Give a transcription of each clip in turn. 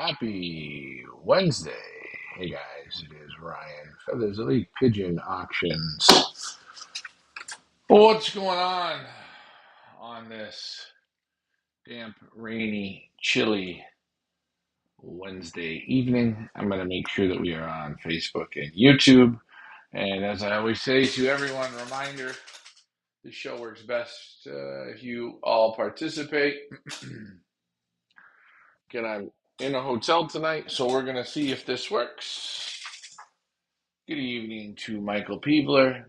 Happy Wednesday. Hey guys, it is Ryan. Feathers Elite Pigeon Auctions. What's going on this damp, rainy, chilly Wednesday evening? I'm going to make sure that we are on Facebook and YouTube. And as I always say to everyone, reminder, the show works best if you all participate. Again, I'm in a hotel tonight, so we're going to see if this works. Good evening to Michael Peebler.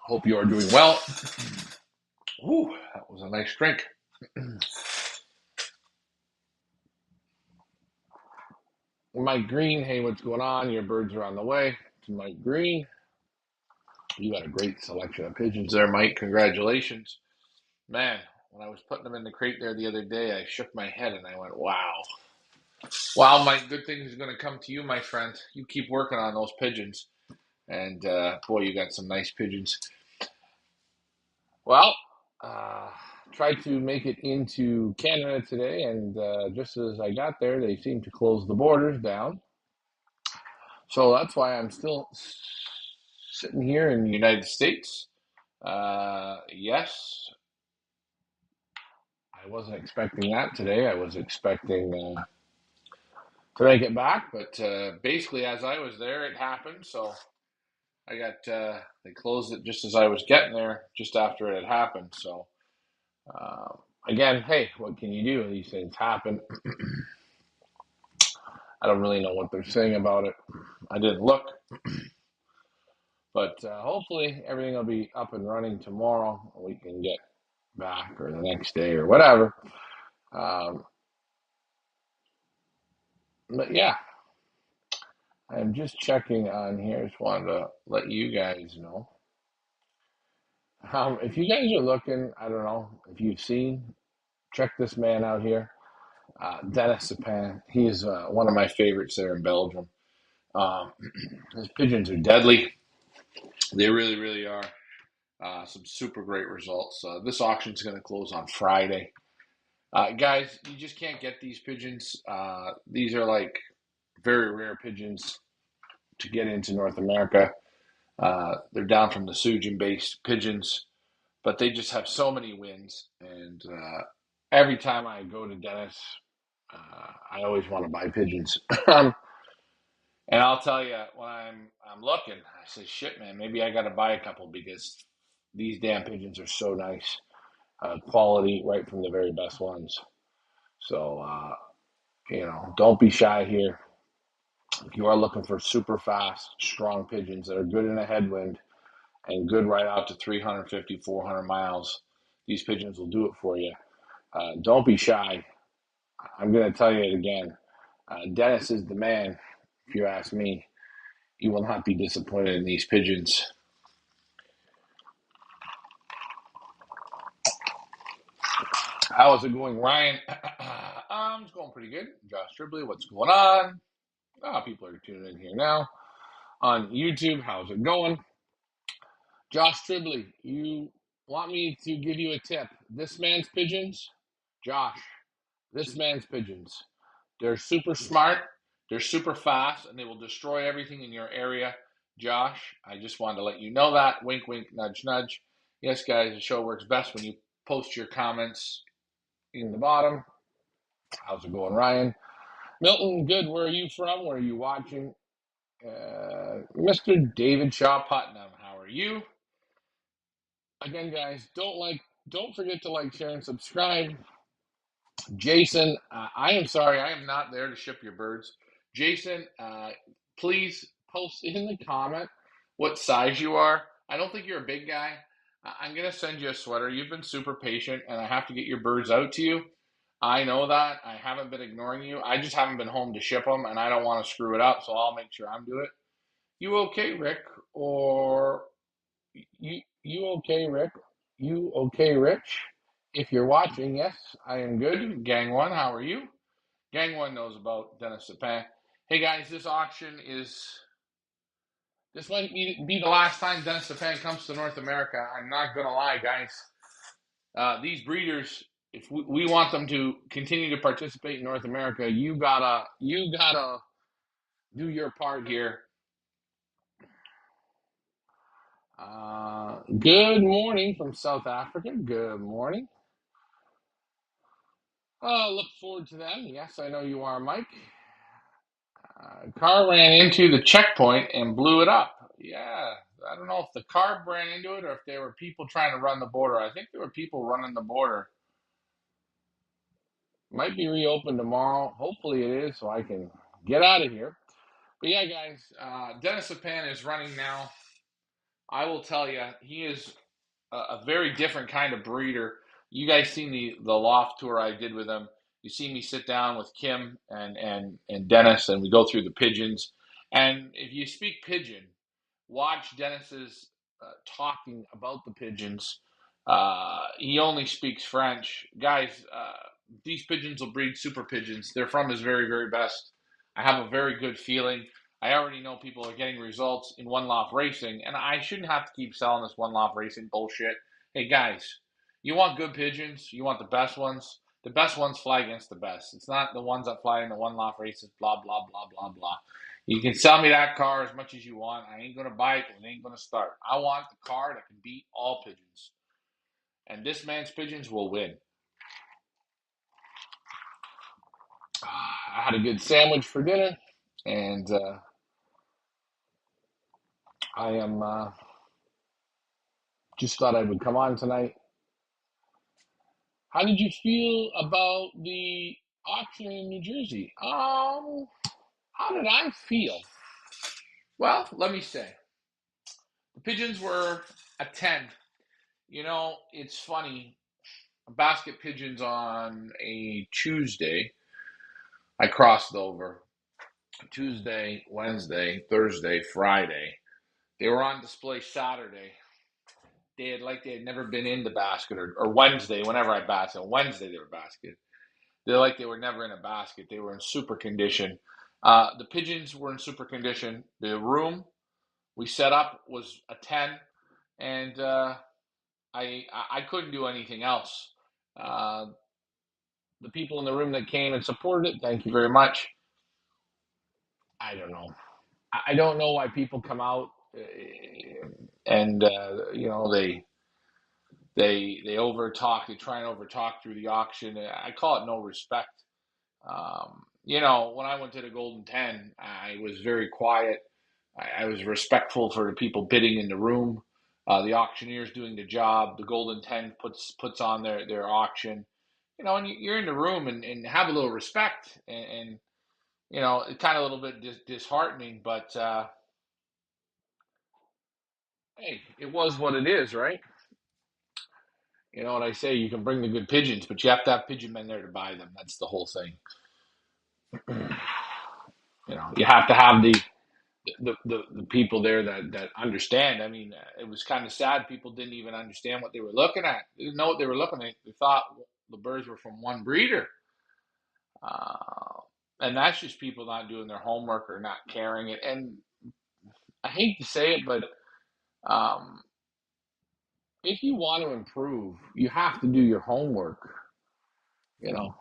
Hope you are doing well. Ooh, that was a nice drink. Mike Green, hey, what's going on? Your birds are on the way. To Mike Green. You got a great selection of pigeons there, Mike. Congratulations. Man, when I was putting them in the crate there the other day, I shook my head and I went, wow. Wow, Mike, good things are going to come to you, my friend. You keep working on those pigeons. And boy, you got some nice pigeons. Well, uh, tried to make it into Canada today, and just as I got there, they seemed to close the borders down. So that's why I'm still sitting here in the United States. Yes, I wasn't expecting that today. I was expecting to make it back, but basically, as I was there, it happened. So I got they closed it just as I was getting there, just after it had happened. So. Again, hey, what can you do? These things happen. I don't really know what they're saying about it. I didn't look, but hopefully everything will be up and running tomorrow. We can get back or the next day or whatever. Um, but yeah, I'm just checking on here. Just wanted to let you guys know. If you guys are looking, I don't know if you've seen, check this man out here, Dennis Sapin. He's one of my favorites there in Belgium. Um, his pigeons are deadly. They really, really are. Some super great results. This auction is going to close on Friday. Guys, you just can't get these pigeons. These are like very rare pigeons to get into North America. They're down from the Sujin-based pigeons, but they just have so many wins. And every time I go to Dennis, I always want to buy pigeons. And I'll tell you, when I'm looking, I say, shit, man, maybe I got to buy a couple because these damn pigeons are so nice. Quality right from the very best ones. So, don't be shy here. If you are looking for super fast, strong pigeons that are good in a headwind and good right out to 350, 400 miles, these pigeons will do it for you. Don't be shy. I'm going to tell you it again. Dennis is the man, if you ask me. You will not be disappointed in these pigeons. How is it going, Ryan? It's going pretty good. Josh Tribley, what's going on? People are tuning in here now on YouTube. How's it going? Josh Tribley, you want me to give you a tip? This man's pigeons, Josh, this man's pigeons. They're super smart, they're super fast, and they will destroy everything in your area. Josh, I just wanted to let you know that. Wink, wink, nudge, nudge. Yes, guys, the show works best when you post your comments in the bottom. How's it going, Ryan? Milton, good. Where are you from? Where are you watching? Mr. David Shaw Putnam, how are you? Again, guys, don't forget to like, share, and subscribe. Jason, I am sorry, I am not there to ship your birds. Jason, please post in the comment what size you are. I don't think you're a big guy. I'm gonna send you a sweater. You've been super patient, and I have to get your birds out to you. I know that. I haven't been ignoring you. I just haven't been home to ship them, and I don't want to screw it up, so I'll make sure I'm doing it. You okay, Rick? Or you okay, Rick? You okay, Rich? If you're watching, yes, I am good. Gang one, how are you? Gang one knows about Dennis Sapin. Hey guys, this might be the last time Dennis Sapin comes to North America. I'm not gonna lie, guys. These breeders if we want them to continue to participate in North America, you gotta do your part here. Good morning from South Africa. Good morning. Look forward to them. Yes, I know you are, Mike. Car ran into the checkpoint and blew it up. Yeah, I don't know if the car ran into it or if there were people trying to run the border. I think there were people running the border. Might be reopened tomorrow. Hopefully it is, so I can get out of here. But yeah, guys, Dennis Apan is running now. I will tell you, he is a very different kind of breeder. You guys seen the loft tour I did with him. You see me sit down with Kim and Dennis, and we go through the pigeons. And if you speak pigeon, watch Dennis's talking about the pigeons. He only speaks French, guys. These pigeons will breed super pigeons. They're from his very very best. I have a very good feeling. I already know people are getting results in one loft racing, and I shouldn't have to keep selling this one loft racing bullshit. Hey guys, you want good pigeons? You want the best ones? The best ones fly against the best. It's not the ones that fly in the one loft races, blah, blah, blah, blah, blah. You can sell me that car as much as you want. I ain't going to buy it and it ain't going to start. I want the car that can beat all pigeons. And this man's pigeons will win. I had a good sandwich for dinner, and I am just thought I would come on tonight. How did you feel about the auction in New Jersey? How did I feel? Well, let me say, the pigeons were a 10. You know, it's funny. Basket pigeons on a Tuesday. I crossed over Tuesday, Wednesday, Thursday, Friday. They were on display Saturday. They had never been in the basket, or Wednesday, whenever I basket. Wednesday they were basket. They were never in a basket. They were in super condition. The pigeons were in super condition. The room we set up was a 10, and I couldn't do anything else. Uh, the people in the room that came and supported it, thank you very much. I don't know. I don't know why people come out and they over talk. They try and over talk through the auction. I call it no respect. When I went to the Golden 10, I was very quiet. I was respectful for the people bidding in the room. The auctioneers doing the job. The Golden 10 puts on their auction. And you're in the room and have a little respect. And it's kind of a little bit disheartening, but hey, it was what it is, right? You know what I say? You can bring the good pigeons, but you have to have pigeon men there to buy them. That's the whole thing. You have to have the people there that understand. I mean, it was kind of sad. People didn't even understand what they were looking at. They didn't know what they were looking at. They thought the birds were from one breeder. Uh, and that's just people not doing their homework or not caring it. And I hate to say it, but um, if you want to improve, you have to do your homework, you know.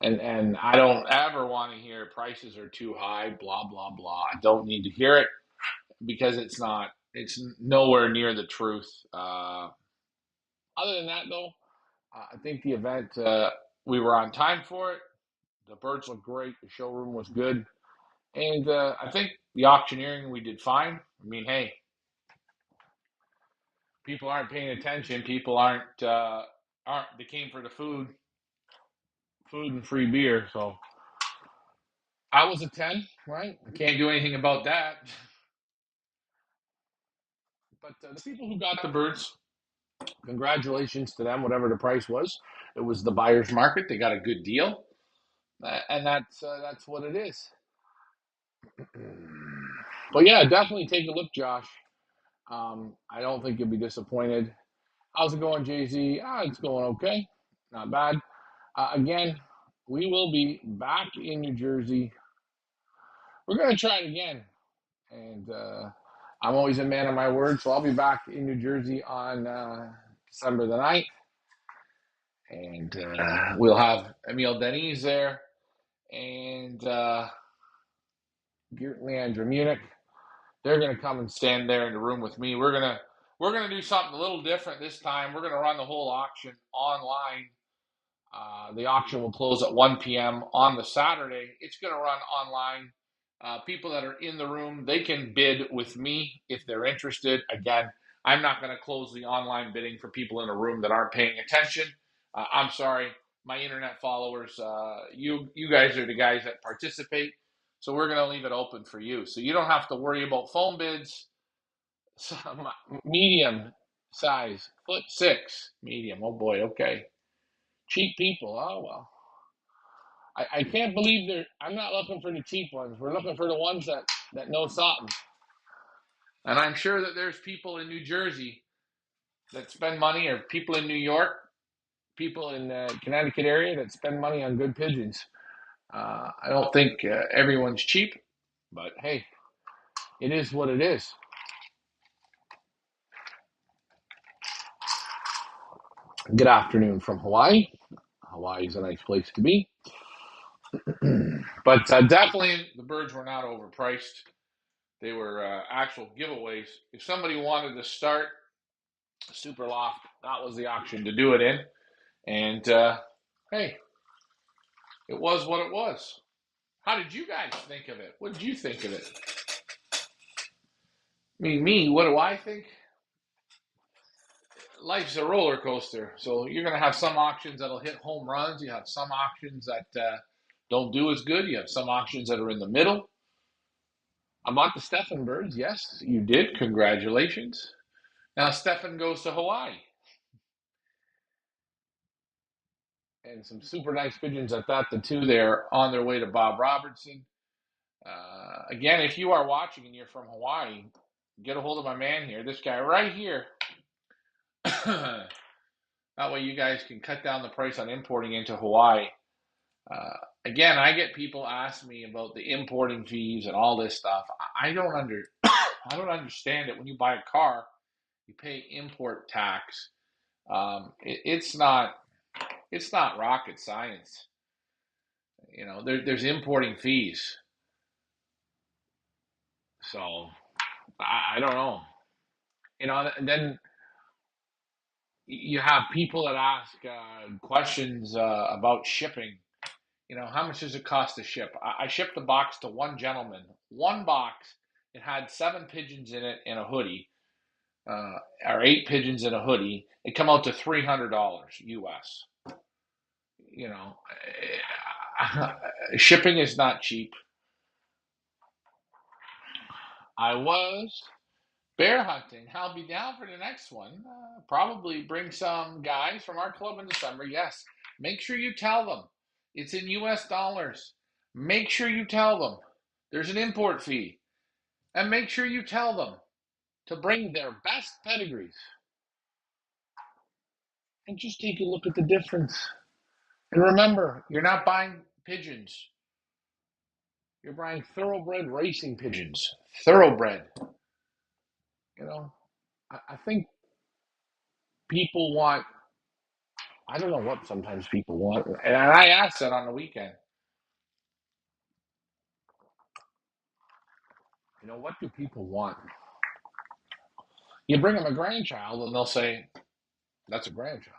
And I don't ever want to hear prices are too high, blah blah blah. I don't need to hear it because it's not. It's nowhere near the truth. Other than that, though, I think the event we were on time for it. The birds looked great. The showroom was good, and I think the auctioneering we did fine. I mean, hey, people aren't paying attention. People aren't. They came for the food and free beer. So I was a 10, right? I can't do anything about that. But the people who got the birds, congratulations to them. Whatever the price was, it was the buyer's market. They got a good deal, and that's what it is. But yeah, definitely take a look, Josh. I don't think you'll be disappointed. How's it going, Jay Z? It's going okay, not bad. Again, we will be back in New Jersey. We're gonna try it again, and I'm always a man of my word, so I'll be back in New Jersey on December the 9th. and we'll have Emil Denise there, and Leandra Munich. They're going to come and stand there in the room with me. We're gonna do something a little different this time. We're going to run the whole auction online. The auction will close at 1 p.m. on the Saturday. It's going to run online. People that are in the room, they can bid with me if they're interested. Again, I'm not going to close the online bidding for people in a room that aren't paying attention. I'm sorry, my internet followers. You guys are the guys that participate, so we're going to leave it open for you. So you don't have to worry about phone bids. Some medium size, 6 foot, medium. Oh boy, okay. Cheap people. Oh well. I can't believe they're. I'm not looking for the cheap ones. We're looking for the ones that know something. And I'm sure that there's people in New Jersey that spend money, or people in New York, people in the Connecticut area that spend money on good pigeons. I don't think everyone's cheap, but hey, it is what it is. Good afternoon from Hawaii. Hawaii is a nice place to be. But definitely the birds were not overpriced. They were actual giveaways. If somebody wanted to start a super loft, that was the auction to do it in. And hey, it was what it was. How did you guys think of it? What did you think of it? Me, what do I think? Life's a roller coaster. So you're going to have some auctions that'll hit home runs. You have some auctions that don't do as good. You have some auctions that are in the middle. I bought the Stefan birds. Yes, you did. Congratulations. Now Stefan goes to Hawaii. And some super nice pigeons at that. The two there on their way to Bob Robertson. Again, if you are watching and you're from Hawaii, get a hold of my man here, this guy right here. That way you guys can cut down the price on importing into Hawaii. Again, I get people ask me about the importing fees and all this stuff. I don't understand it. When you buy a car, you pay import tax. It's not rocket science. You know, there's importing fees. So I don't know. You know, and then you have people that ask questions about shipping. You know, how much does it cost to ship? I shipped a box to one gentleman. One box. It had 7 pigeons in it and a hoodie, or 8 pigeons in a hoodie. It come out to $300 US. You know, shipping is not cheap. I was bear hunting. I'll be down for the next one. Probably bring some guys from our club in December. Yes. Make sure you tell them it's in US dollars. Make sure you tell them there's an import fee. And make sure you tell them to bring their best pedigrees. And just take a look at the difference. And remember, you're not buying pigeons. You're buying thoroughbred racing pigeons. Thoroughbred. You know, I think people want, I don't know what sometimes people want. And I asked that on the weekend. You know, what do people want? You bring them a grandchild and they'll say, that's a grandchild.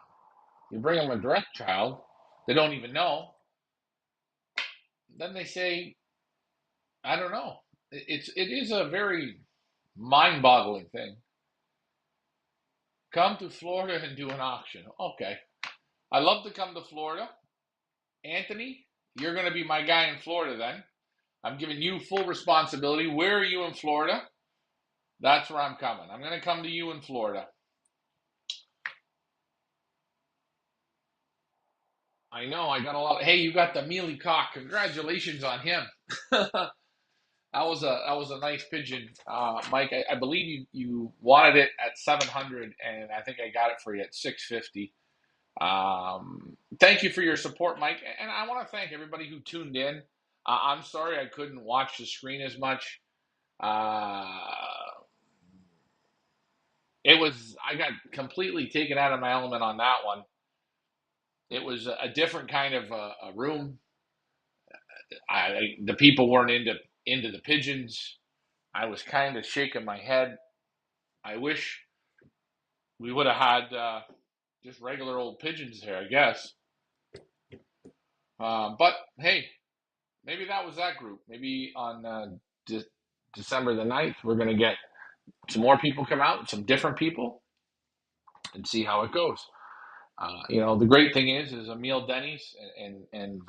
You bring them a direct child, they don't even know. Then they say, I don't know. It is a very mind-boggling thing. Come to Florida and do an auction. Okay. I love to come to Florida. Anthony, you're going to be my guy in Florida then. I'm giving you full responsibility. Where are you in Florida? That's where I'm coming. I'm going to come to you in Florida. I know, I got a lot. Hey, you got the mealy cock. Congratulations on him. That was a nice pigeon, Mike. I believe you wanted it at 700, and I think I got it for you at 650. Thank you for your support, Mike, and I want to thank everybody who tuned in. I'm sorry I couldn't watch the screen as much. Uh, I got completely taken out of my element on that one. It was a different kind of a room. The people weren't into the pigeons. I was kind of shaking my head. I wish we would have had just regular old pigeons there, I guess. But hey, maybe that was that group. Maybe on De- December the 9th, we're going to get some more people come out, some different people, and see how it goes. The great thing is Emil Denny's and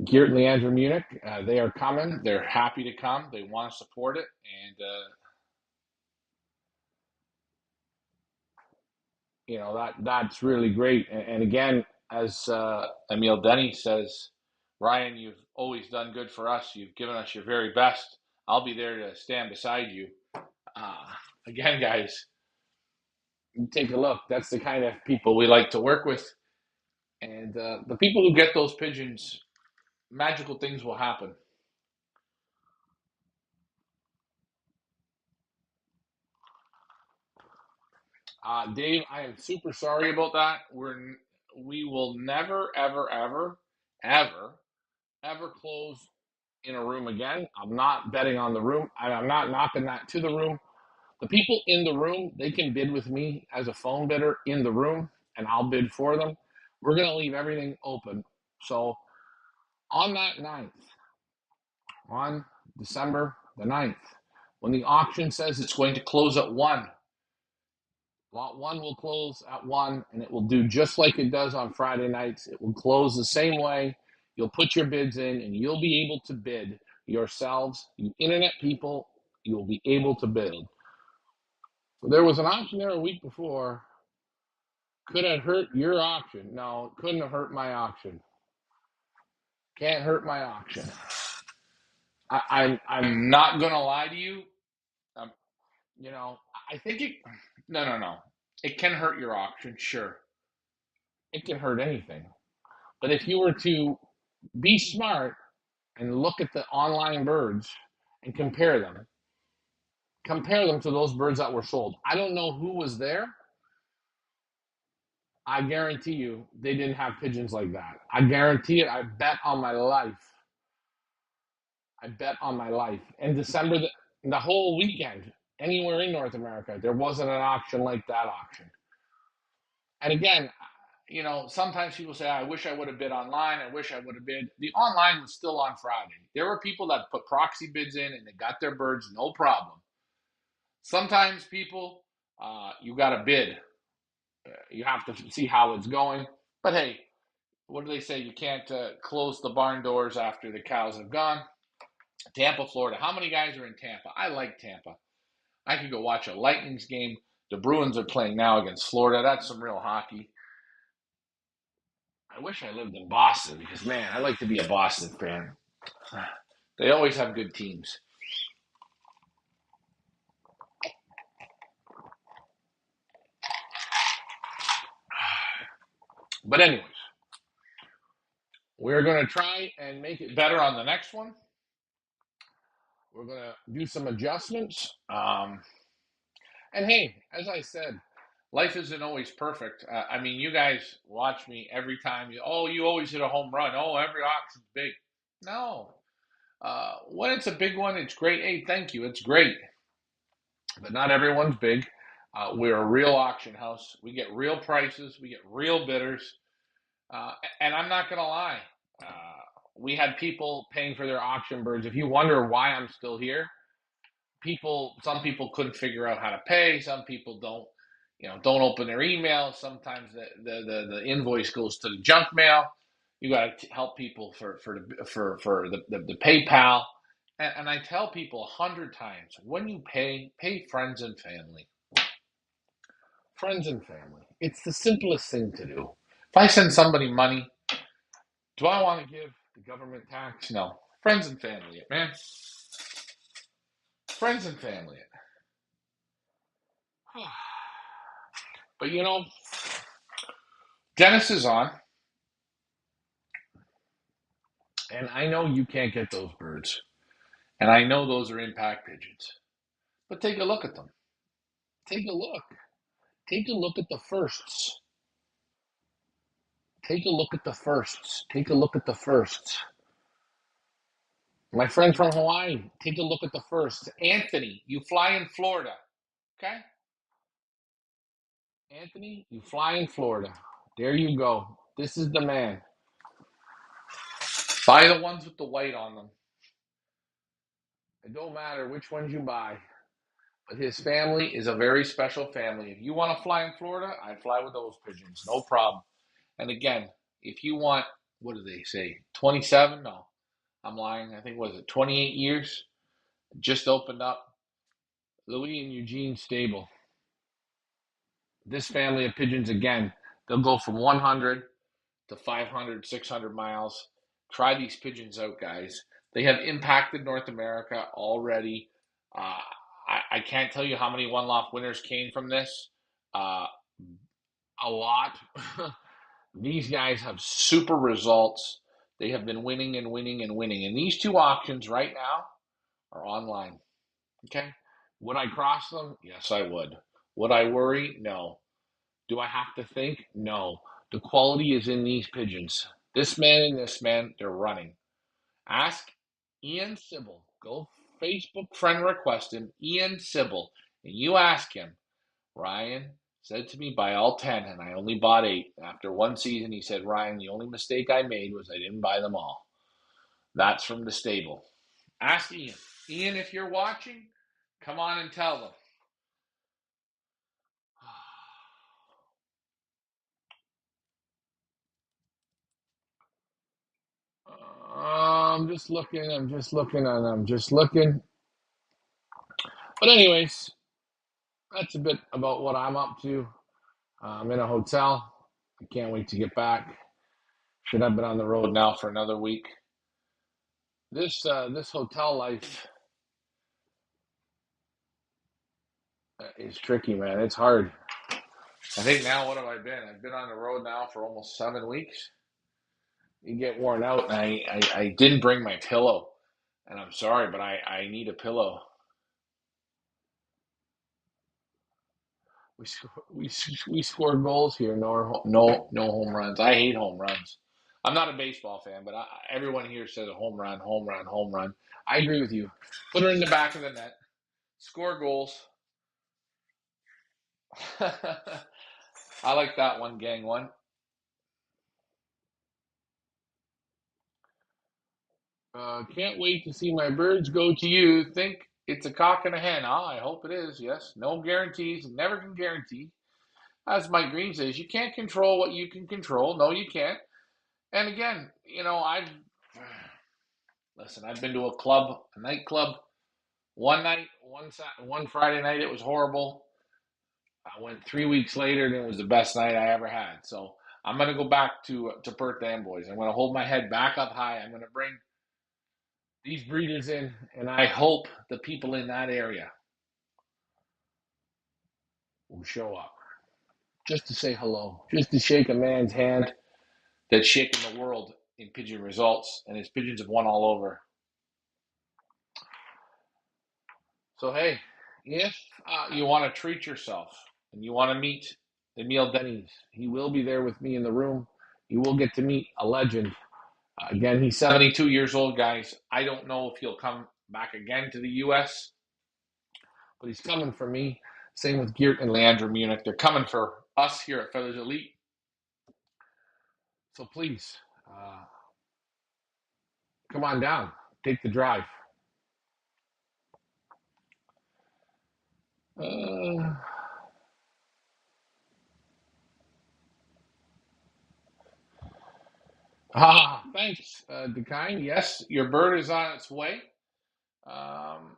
Geert and Leandra Munich, they are coming. They're happy to come. They want to support it, and that's really great. And again, as Emil Denny says, Ryan, you've always done good for us. You've given us your very best. I'll be there to stand beside you. Uh, Again, guys, take a look. That's the kind of people we like to work with, and the people who get those pigeons, magical things will happen. Dave, I am super sorry about that. We will never, ever, ever, ever, ever close in a room again. I'm not betting on the room. I'm not knocking that to the room. The people in the room, they can bid with me as a phone bidder in the room, and I'll bid for them. We're going to leave everything open. So on that ninth, on December the ninth, when the auction says it's going to close at 1, Lot 1 will close at 1, and it will do just like it does on Friday nights. It will close the same way. You'll put your bids in, and you'll be able to bid yourselves. You internet people, you'll be able to bid. There was an auction there a week before. Could it hurt your auction? No, it couldn't have hurt my auction. Can't hurt my auction. I'm not gonna lie to you. Um, you know, I think it. No, no, no. It can hurt your auction, sure. It can hurt anything. But if you were to be smart and look at the online birds and compare them to those birds that were sold. I don't know who was there. I guarantee you they didn't have pigeons like that. I guarantee it. I bet on my life. I bet on my life. In December, the whole weekend, anywhere in North America, there wasn't an auction like that auction. And again, sometimes people say, I wish I would have bid online. I wish I would have bid. The online was still on Friday. There were people that put proxy bids in and they got their birds, no problem. Sometimes people, you got to bid. You have to see how it's going. But hey, what do they say? You can't close the barn doors after the cows have gone. Tampa, Florida. How many guys are in Tampa? I like Tampa. I could go watch a Lightning's game. The Bruins are playing now against Florida. That's some real hockey. I wish I lived in Boston because, man, I like to be a Boston fan. They always have good teams. But, anyways, we're going to try and make it better on the next one. We're going to do some adjustments. And hey, as I said, life isn't always perfect. I mean, you guys watch me every time. You always hit a home run. Oh, every auction's big. No. When it's a big one, it's great. Hey, thank you. It's great. But not everyone's big. We're a real auction house. We get real prices. We get real bidders. And I'm not going to lie. We had people paying for their auction birds. If you wonder why I'm still here, some people couldn't figure out how to pay. Some people don't open their email. Sometimes the invoice goes to the junk mail. You got to help people for the PayPal. And I tell people 100 times, when you pay friends and family. Friends and family. It's the simplest thing to do. If I send somebody money, do I want to give the government tax? No. Friends and family, it, man. Friends and family, it. But Dennis is on, and I know you can't get those birds. And I know those are impact pigeons. But take a look at them. Take a look. Take a look at the firsts. Take a look at the firsts. Take a look at the firsts. My friend from Hawaii, take a look at the firsts. Anthony, you fly in Florida. Okay? Anthony, you fly in Florida. There you go. This is the man. Buy the ones with the white on them. It don't matter which ones you buy. But his family is a very special family. If you want to fly in Florida, I fly with those pigeons. No problem. And again, if you want, what do they say? 27? No, I'm lying. I think, was it 28 years? Just opened up. Louis and Eugene Stable. This family of pigeons, again, they'll go from 100 to 500, 600 miles. Try these pigeons out, guys. They have impacted North America already. Uh, I can't tell you how many one loft winners came from this. Uh, a lot. These guys have super results. They have been winning and winning and winning. And these two auctions right now are online. Okay. Would I cross them? Yes, I would. Would I worry? No. Do I have to think? No. The quality is in these pigeons. This man and this man, they're running. Ask Ian Sybil. Go Facebook friend request him, Ian Sybil, and you ask him, Ryan said to me, buy all 10, and I only bought 8. After one season, he said, Ryan, the only mistake I made was I didn't buy them all. That's from the stable. Ask Ian. Ian, if you're watching, come on and tell them. I'm just looking, I'm just looking, and I'm just looking. But anyways, that's a bit about what I'm up to. I'm in a hotel. I can't wait to get back. Should have been on the road now for another week. This hotel life is tricky, man. It's hard. I think now, what have I been? I've been on the road now for almost 7 weeks. You get worn out, and I didn't bring my pillow, and I'm sorry, but I need a pillow. We score goals here. No home runs. I hate home runs. I'm not a baseball fan, but everyone here says a home run, home run, home run. I agree with you. Put her in the back of the net. Score goals. I like that one, gang one. Can't wait to see my birds go to you. Think it's a cock and a hen. Ah, I hope it is. Yes. No guarantees. Never can guarantee. As Mike Green says, you can't control what you can control. No, you can't. And again, I've listen. I've been to a club, a nightclub, one night, one Friday night. It was horrible. I went 3 weeks later, and it was the best night I ever had. So I'm gonna go back to Perth Amboys. I'm gonna hold my head back up high. I'm gonna bring these breeders in, and I hope the people in that area will show up just to say hello, just to shake a man's hand that's shaking the world in pigeon results, and his pigeons have won all over. So hey, if you want to treat yourself and you want to meet Emil Denny's, he will be there with me in the room. You will get to meet a legend. Again, he's 72 years old, guys. I don't know if he'll come back again to the U.S., but he's coming for me. Same with Geert and Leandra Munich. They're coming for us here at Feathers Elite. So please, come on down. Take the drive. Uh, thanks, DeKine. Yes, your bird is on its way. Um,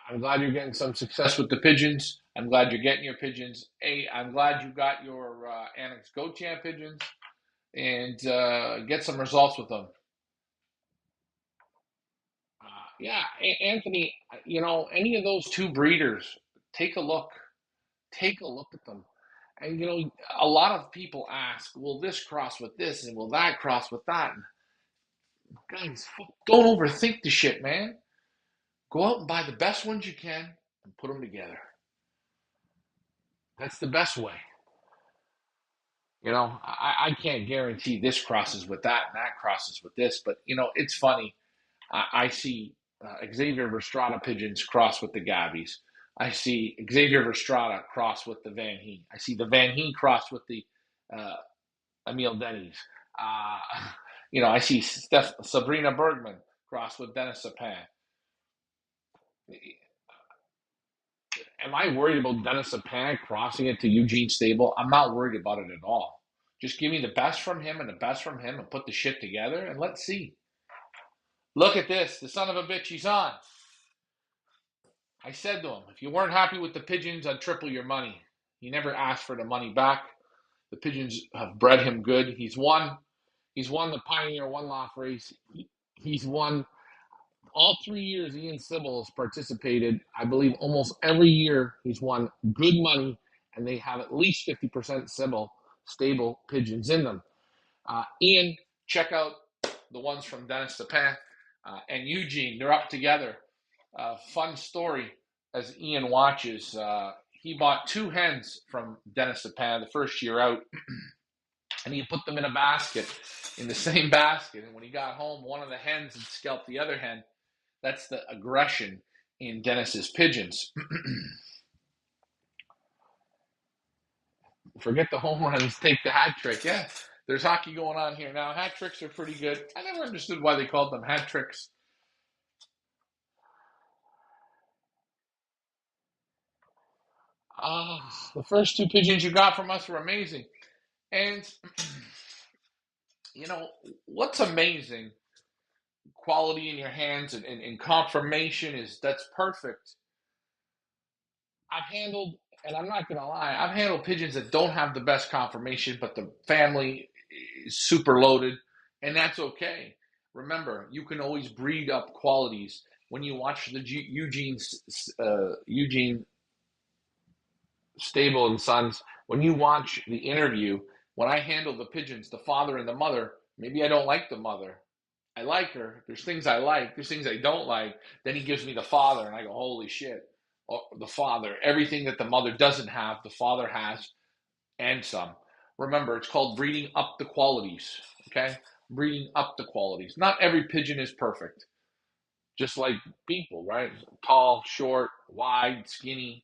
I'm glad you're getting some success with the pigeons. I'm glad you're getting your pigeons. I'm glad you got your Annex Goat Champ pigeons and get some results with them. Yeah, Anthony, any of those two breeders, take a look. Take a look at them. And, a lot of people ask, will this cross with this and will that cross with that? Guys, don't overthink the shit, man. Go out and buy the best ones you can and put them together. That's the best way. I can't guarantee this crosses with that and that crosses with this, but it's funny. I see Xavier Verstrada pigeons cross with the Gabbies. I see Xavier Verstrada cross with the Van Heen. I see the Van Heen cross with the uh, Emil Denny's. Uh, I see Sabrina Bergman cross with Dennis Sapin. Am I worried about Dennis Sapin crossing it to Eugene Stable? I'm not worried about it at all. Just give me the best from him and the best from him and put the shit together and let's see. Look at this. The son of a bitch, he's on. I said to him, if you weren't happy with the pigeons, I'd triple your money. He never asked for the money back. The pigeons have bred him good. He's won. He's won the Pioneer One Loft race. He's won all 3 years Ian Sybil has participated. I believe almost every year he's won good money, and they have at least 50% Sybil stable pigeons in them. Ian, check out the ones from Dennis Sapin and Eugene. They're up together. Fun story as Ian watches. He bought 2 hens from Dennis Sapin the first year out, and he put them in a basket, in the same basket. And when he got home, one of the hens had scalped the other hen. That's the aggression in Dennis's pigeons. Forget the home runs, take the hat trick. Yeah, there's hockey going on here now. Hat tricks are pretty good. I never understood why they called them hat tricks. The first 2 pigeons you got from us were amazing. And, you know, what's amazing, quality in your hands and confirmation is that's perfect. I've handled, and I'm not going to lie, I've handled pigeons that don't have the best confirmation, but the family is super loaded, and that's okay. Remember, you can always breed up qualities. When you watch the Eugene Stable and Sons, when you watch the interview, when I handle the pigeons, the father and the mother, maybe I don't like the mother. I like her. There's things I like. There's things I don't like. Then he gives me the father, and I go, holy shit. Oh, the father. Everything that the mother doesn't have, the father has, and some. Remember, it's called breeding up the qualities. Okay? Breeding up the qualities. Not every pigeon is perfect. Just like people, right? Tall, short, wide, skinny.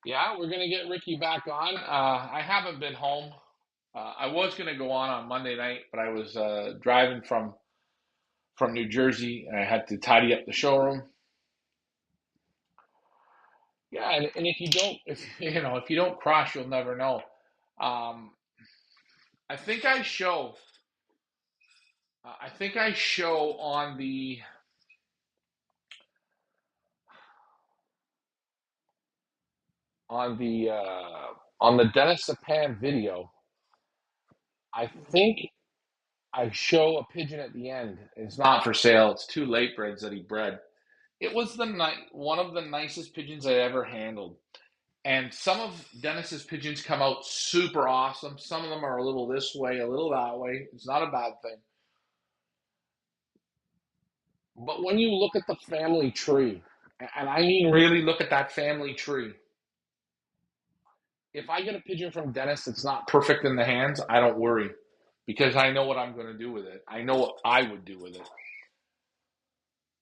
Yeah, we're going to get Ricky back on. I haven't been home. I was going to go on Monday night, but I was driving from New Jersey, and I had to tidy up the showroom. Yeah, and if you don't, if if you don't cross, you'll never know. Um, I think I show. I think I show on the on the Dennis Sapin video. I think I show a pigeon at the end. It's not for sale. It's 2 late breds that he bred. It was one of the nicest pigeons I ever handled. And some of Dennis's pigeons come out super awesome. Some of them are a little this way, a little that way. It's not a bad thing. But when you look at the family tree, and I mean really look at that family tree, if I get a pigeon from Dennis that's not perfect in the hands, I don't worry because I know what I'm going to do with it. I know what I would do with it.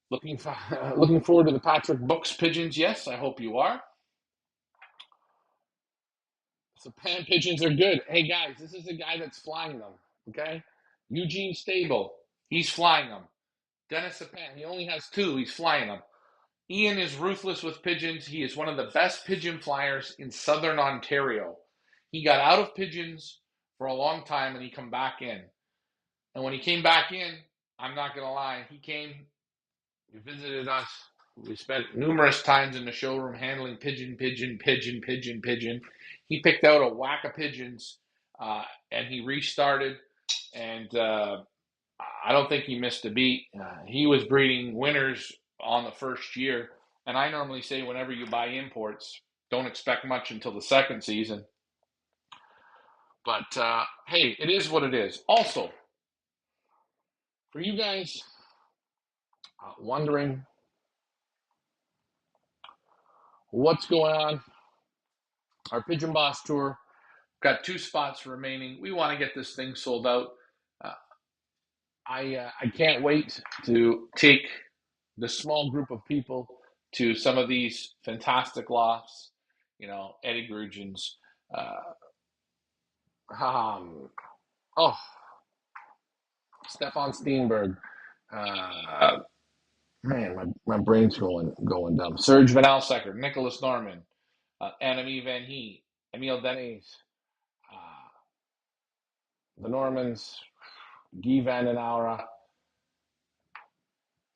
Looking for, looking forward to the Patrick Books pigeons. Yes, I hope you are. So pan pigeons are good. Hey guys, this is the guy that's flying them. Okay, Eugene Stable, he's flying them. Dennis Sapin, he only has 2. He's flying them. Ian is ruthless with pigeons. He is one of the best pigeon flyers in southern Ontario. He got out of pigeons for a long time and he come back in. And when he came back in, I'm not gonna lie, he came, he visited us. We spent numerous times in the showroom handling pigeon, pigeon, pigeon, pigeon, pigeon. He picked out a whack of pigeons and he restarted. And I don't think he missed a beat. He was breeding winners on the first year. And I normally say whenever you buy imports, don't expect much until the second season. But hey, it is what it is. Also, for you guys wondering what's going on, our Pigeon Boss Tour got 2 spots remaining. We want to get this thing sold out. Uh, I can't wait to take the small group of people to some of these fantastic lofts. Eddie Grugin's. Um, oh, Stefan Steenberg. Uh, Man, my brain's going dumb. Serge Van Alsecker, Nicholas Norman, Annemie Van Heet, Emile Denis, uh, the Normans, Guy Van den Aura.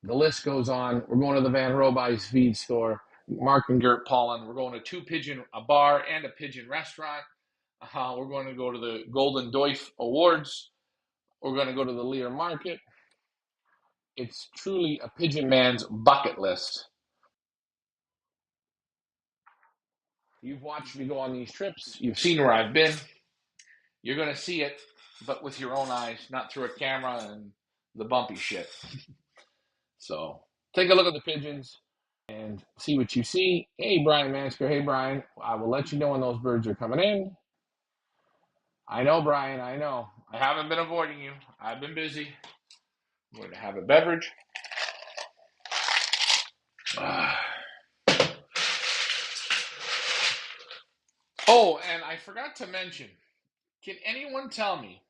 The list goes on. We're going to the Van Roby's feed store. Mark and Gert Pollen. We're going to a bar and a pigeon restaurant. We're going to go to the Golden Doif Awards. We're going to go to the Lear Market. It's truly a pigeon man's bucket list. You've watched me go on these trips. You've seen where I've been. You're going to see it, but with your own eyes, not through a camera and the bumpy shit. So take a look at the pigeons and see what you see. Hey, Brian Mansker. Hey, Brian. I will let you know when those birds are coming in. I know, Brian. I know. I haven't been avoiding you. I've been busy. I'm going to have a beverage. Oh, and I forgot to mention, can anyone tell me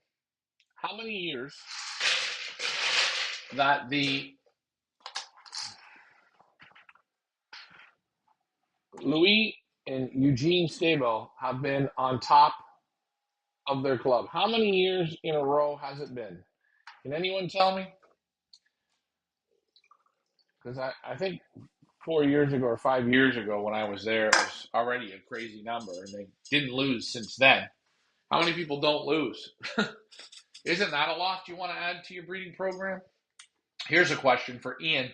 how many years that the Louis and Eugene Stable have been on top of their club? How many years in a row has it been? Can anyone tell me? Because I think 4 years ago or 5 years ago when I was there, it was already a crazy number, and they didn't lose since then. How many people don't lose? Isn't that a lot you want to add to your breeding program? Here's a question for Ian.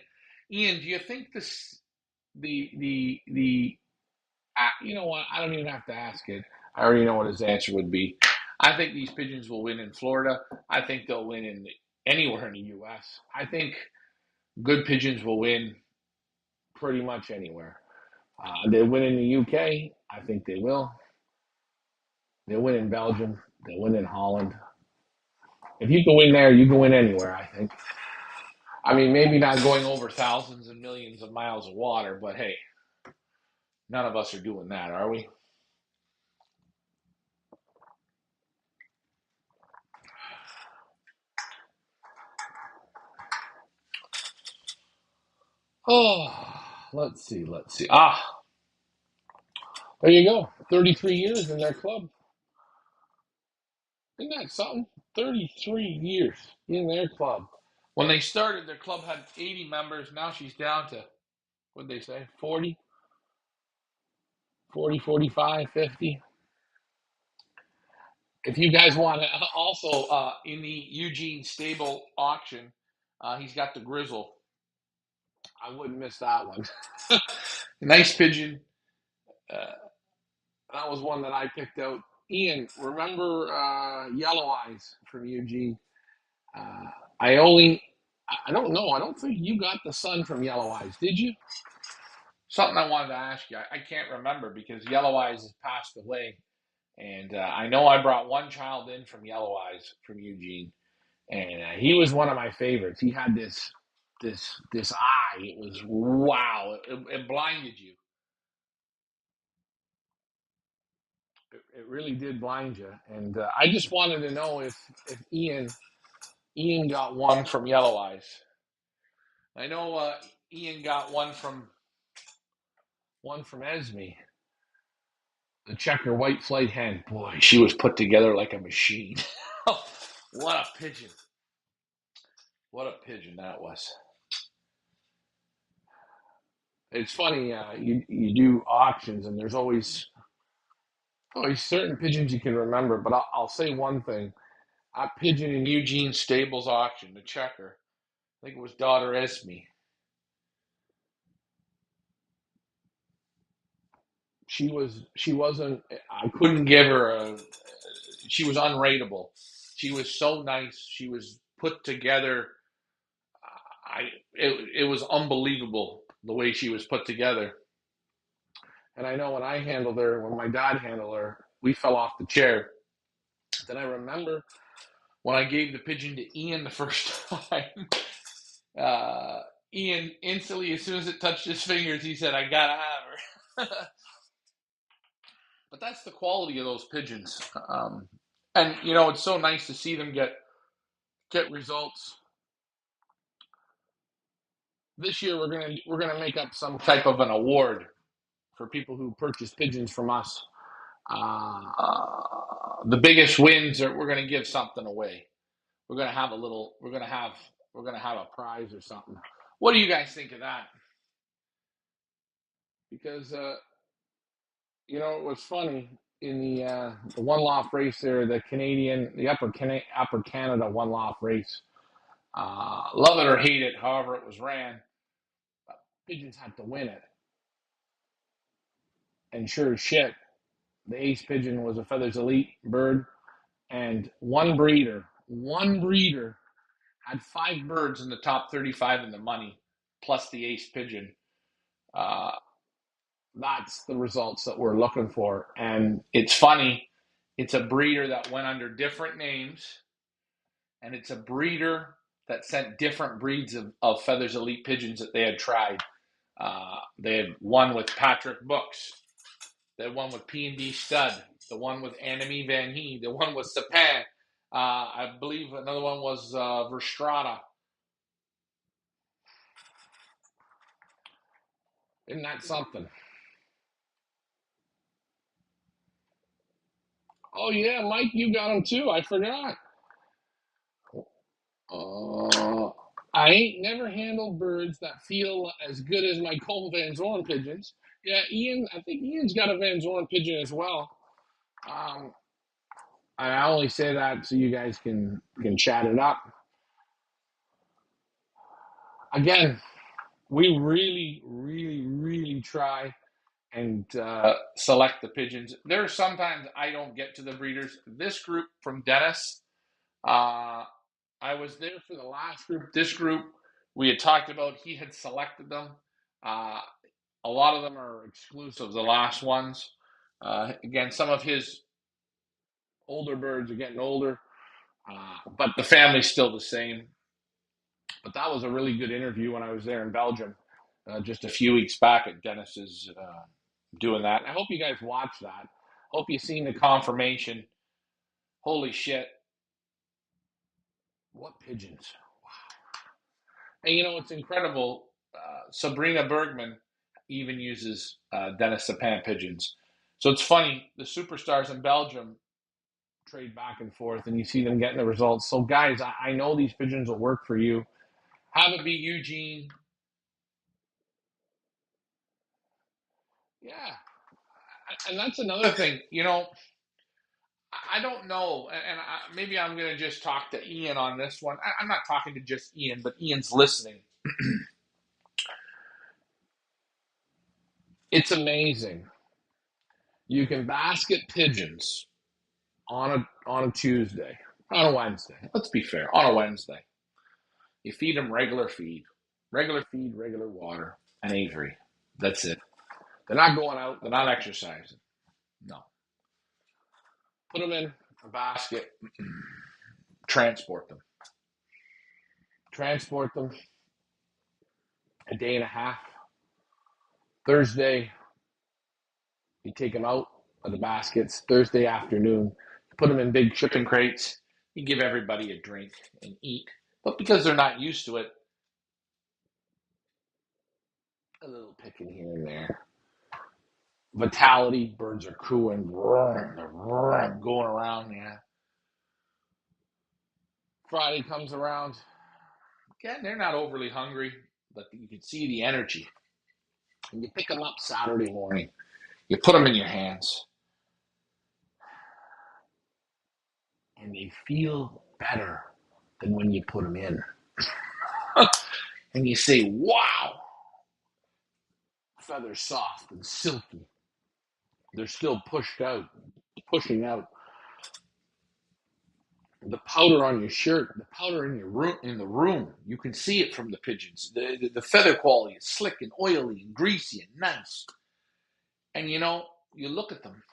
Ian, do you think the you know what? I don't even have to ask it. I already know what his answer would be. I think these pigeons will win in Florida. I think they'll win in anywhere in the U.S. I think good pigeons will win pretty much anywhere. They win in the UK. I think they will. They'll win in Belgium. They'll win in Holland. If you can win there, you can win anywhere, I think. I mean, maybe not going over thousands and millions of miles of water, but hey, none of us are doing that, are we? Oh, let's see. There you go. 33 years in their club. Isn't that something? 33 years in their club. When they started, their club had 80 members. Now she's down to, what did they say, 40, 40, 45, 50. If you guys want to, also in the Eugene Stable auction, he's got the Grizzle. I wouldn't miss that one. Nice pigeon. Uh, that was one that I picked out. Ian, remember Yellow Eyes from Eugene? Uh, I only, I don't know. I don't think you got the son from Yellow Eyes, did you? Something I wanted to ask you. I can't remember because Yellow Eyes has passed away. And I know I brought one child in from Yellow Eyes from Eugene, and he was one of my favorites. He had this eye. It was wow. It blinded you. It really did blind you. And I just wanted to know if Ian got one from Yellow Eyes. I know Ian got one from Esme, the checker white flight hen. Boy, she was put together like a machine. What a pigeon! What a pigeon that was. It's funny. You do auctions, and there's always certain pigeons you can remember. But I'll say one thing: a pigeon in Eugene Stables auction, the checker. I think it was daughter Esme. She wasn't. I couldn't give her a. she was unrateable. She was so nice. She was put together. It was unbelievable the way she was put together. And I know when I handled her, when my dad handled her, we fell off the chair. Then I remember when I gave the pigeon to Ian the first time. uh, Ian instantly, as soon as it touched his fingers, he said, "I gotta have her." But that's the quality of those pigeons. And it's so nice to see them get results. This year we're gonna make up some type of an award for people who purchase pigeons from us. The biggest wins are we're gonna give something away. We're gonna have a little. We're gonna have a prize or something. What do you guys think of that? Because it was funny in the one loft race there, the upper Canada one loft race. Love it or hate it, however it was ran. Pigeons had to win it, and sure as shit, the ace pigeon was a Feathers Elite bird, and one breeder had 5 birds in the top 35 in the money, plus the ace pigeon. Uh, that's the results that we're looking for, and it's funny. It's a breeder that went under different names, and it's a breeder that sent different breeds of Feathers Elite pigeons that they had tried. They had one with Patrick Books, they had one with P&D Stud, the one with Annemie Van Hee, the one with Sapin. I believe another one was Verstrata. Isn't that something? Oh yeah, Mike, you got them too. I forgot. Uh, I ain't never handled birds that feel as good as my Cole Van Zorn pigeons. Yeah, Ian, I think Ian's got a Van Zorn pigeon as well. Um, I only say that so you guys can chat it up. Again, we really, really, really try and select the pigeons. There are sometimes I don't get to the breeders. This group from Dennis, uh, I was there for the last group. This group, we had talked about, he had selected them. Uh, a lot of them are exclusive, the last ones. Again, some of his older birds are getting older, but the family's still the same. But that was a really good interview when I was there in Belgium just a few weeks back at Dennis's doing that. I hope you guys watched that. Hope you've seen the confirmation. Holy shit. What pigeons. And it's incredible. Sabrina Bergman even uses Dennis Sapin pigeons. So it's funny, the superstars in Belgium trade back and forth, and you see them getting the results. So, guys, I know these pigeons will work for you. Have it be Eugene. Yeah. And that's another thing. I don't know, and maybe I'm going to just talk to Ian on this one. I'm not talking to just Ian, but Ian's listening. It's amazing. You can basket pigeons on a Tuesday, on a Wednesday. Let's be fair, on a Wednesday. You feed them regular feed, regular water, and Avery. That's it. They're not going out. They're not exercising. No. Put them in a basket. Transport them. Transport them a day and a half. Thursday, you take them out of the baskets. Thursday afternoon, you put them in big shipping crates. You give everybody a drink and eat. But because they're not used to it, a little picking here and there. Vitality, birds are cooing, going around. Yeah. Friday comes around. Again, they're not overly hungry, but you can see the energy. And you pick them up Saturday morning. You put them in your hands, and they feel better than when you put them in. And you say, wow, feathers soft and silky. They're still pushing out. The powder on your shirt, the powder in your room, in the room, you can see it from the pigeons. The feather quality is slick and oily and greasy and nice. And you look at them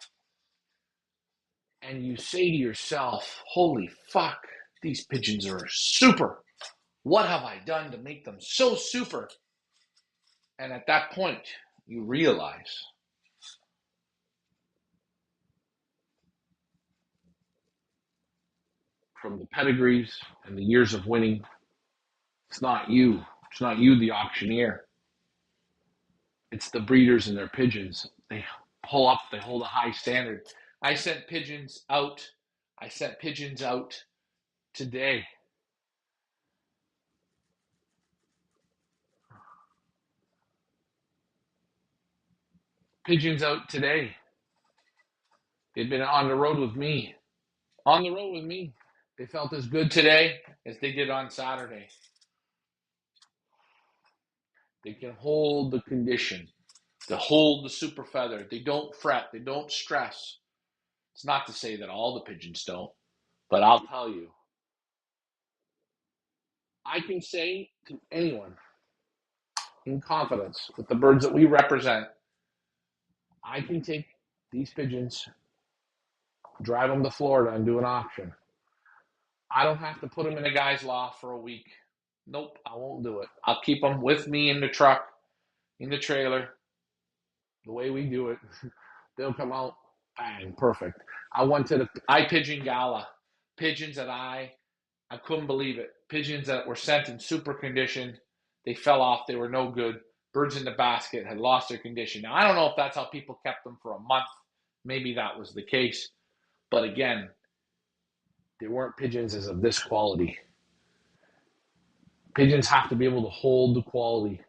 and you say to yourself, "Holy fuck, these pigeons are super. What have I done to make them so super?" And at that point, you realize from the pedigrees and the years of winning, it's not you. It's not you, the auctioneer. It's the breeders and their pigeons. They pull up, they hold a high standard. I sent pigeons out. I sent pigeons out today. Pigeons out today. They've been on the road with me. On the road with me. They felt as good today as they did on Saturday. They can hold the condition. They hold the super feather. They don't fret. They don't stress. It's not to say that all the pigeons don't, but I'll tell you, I can say to anyone in confidence with the birds that we represent, I can take these pigeons, drive them to Florida, and do an auction. I don't have to put them in a guy's loft for a week. Nope, I won't do it. I'll keep them with me in the truck, in the trailer, the way we do it. They'll come out, bang, perfect. I went to the pigeon gala. Pigeons that I couldn't believe it. Pigeons that were sent in super condition. They fell off. They were no good. Birds in the basket had lost their condition. Now, I don't know if that's how people kept them for a month. Maybe that was the case. But again, they weren't pigeons as of this quality. Pigeons have to be able to hold the quality,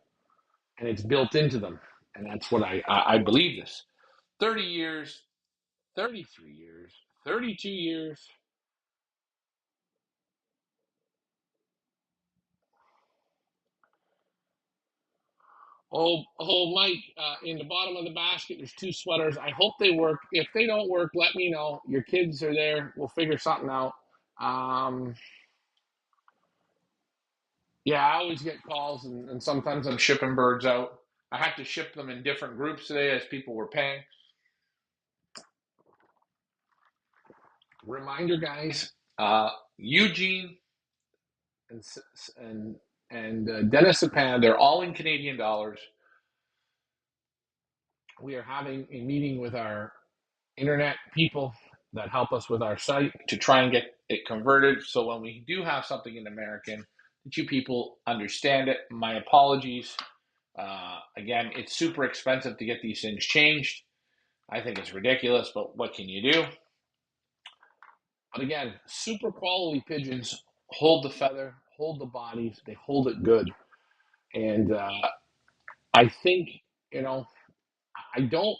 and it's built into them. And that's what I believe this. 30 years, 33 years, 32 years. Mike, in the bottom of the basket, there's two sweaters. I hope they work. If they don't work, let me know. Your kids are there. We'll figure something out. Um, yeah, I always get calls, and sometimes I'm shipping birds out. I had to ship them in different groups today as people were paying. Reminder, guys, Eugene and Dennis Sapan, they're all in Canadian dollars. We are having a meeting with our internet people that help us with our site to try and get it converted. So when we do have something in American, that you people understand it. My apologies. Again, it's super expensive to get these things changed. I think it's ridiculous, but what can you do? But again, super quality pigeons hold the feather, hold the bodies, they hold it good. And I think, you know, I don't,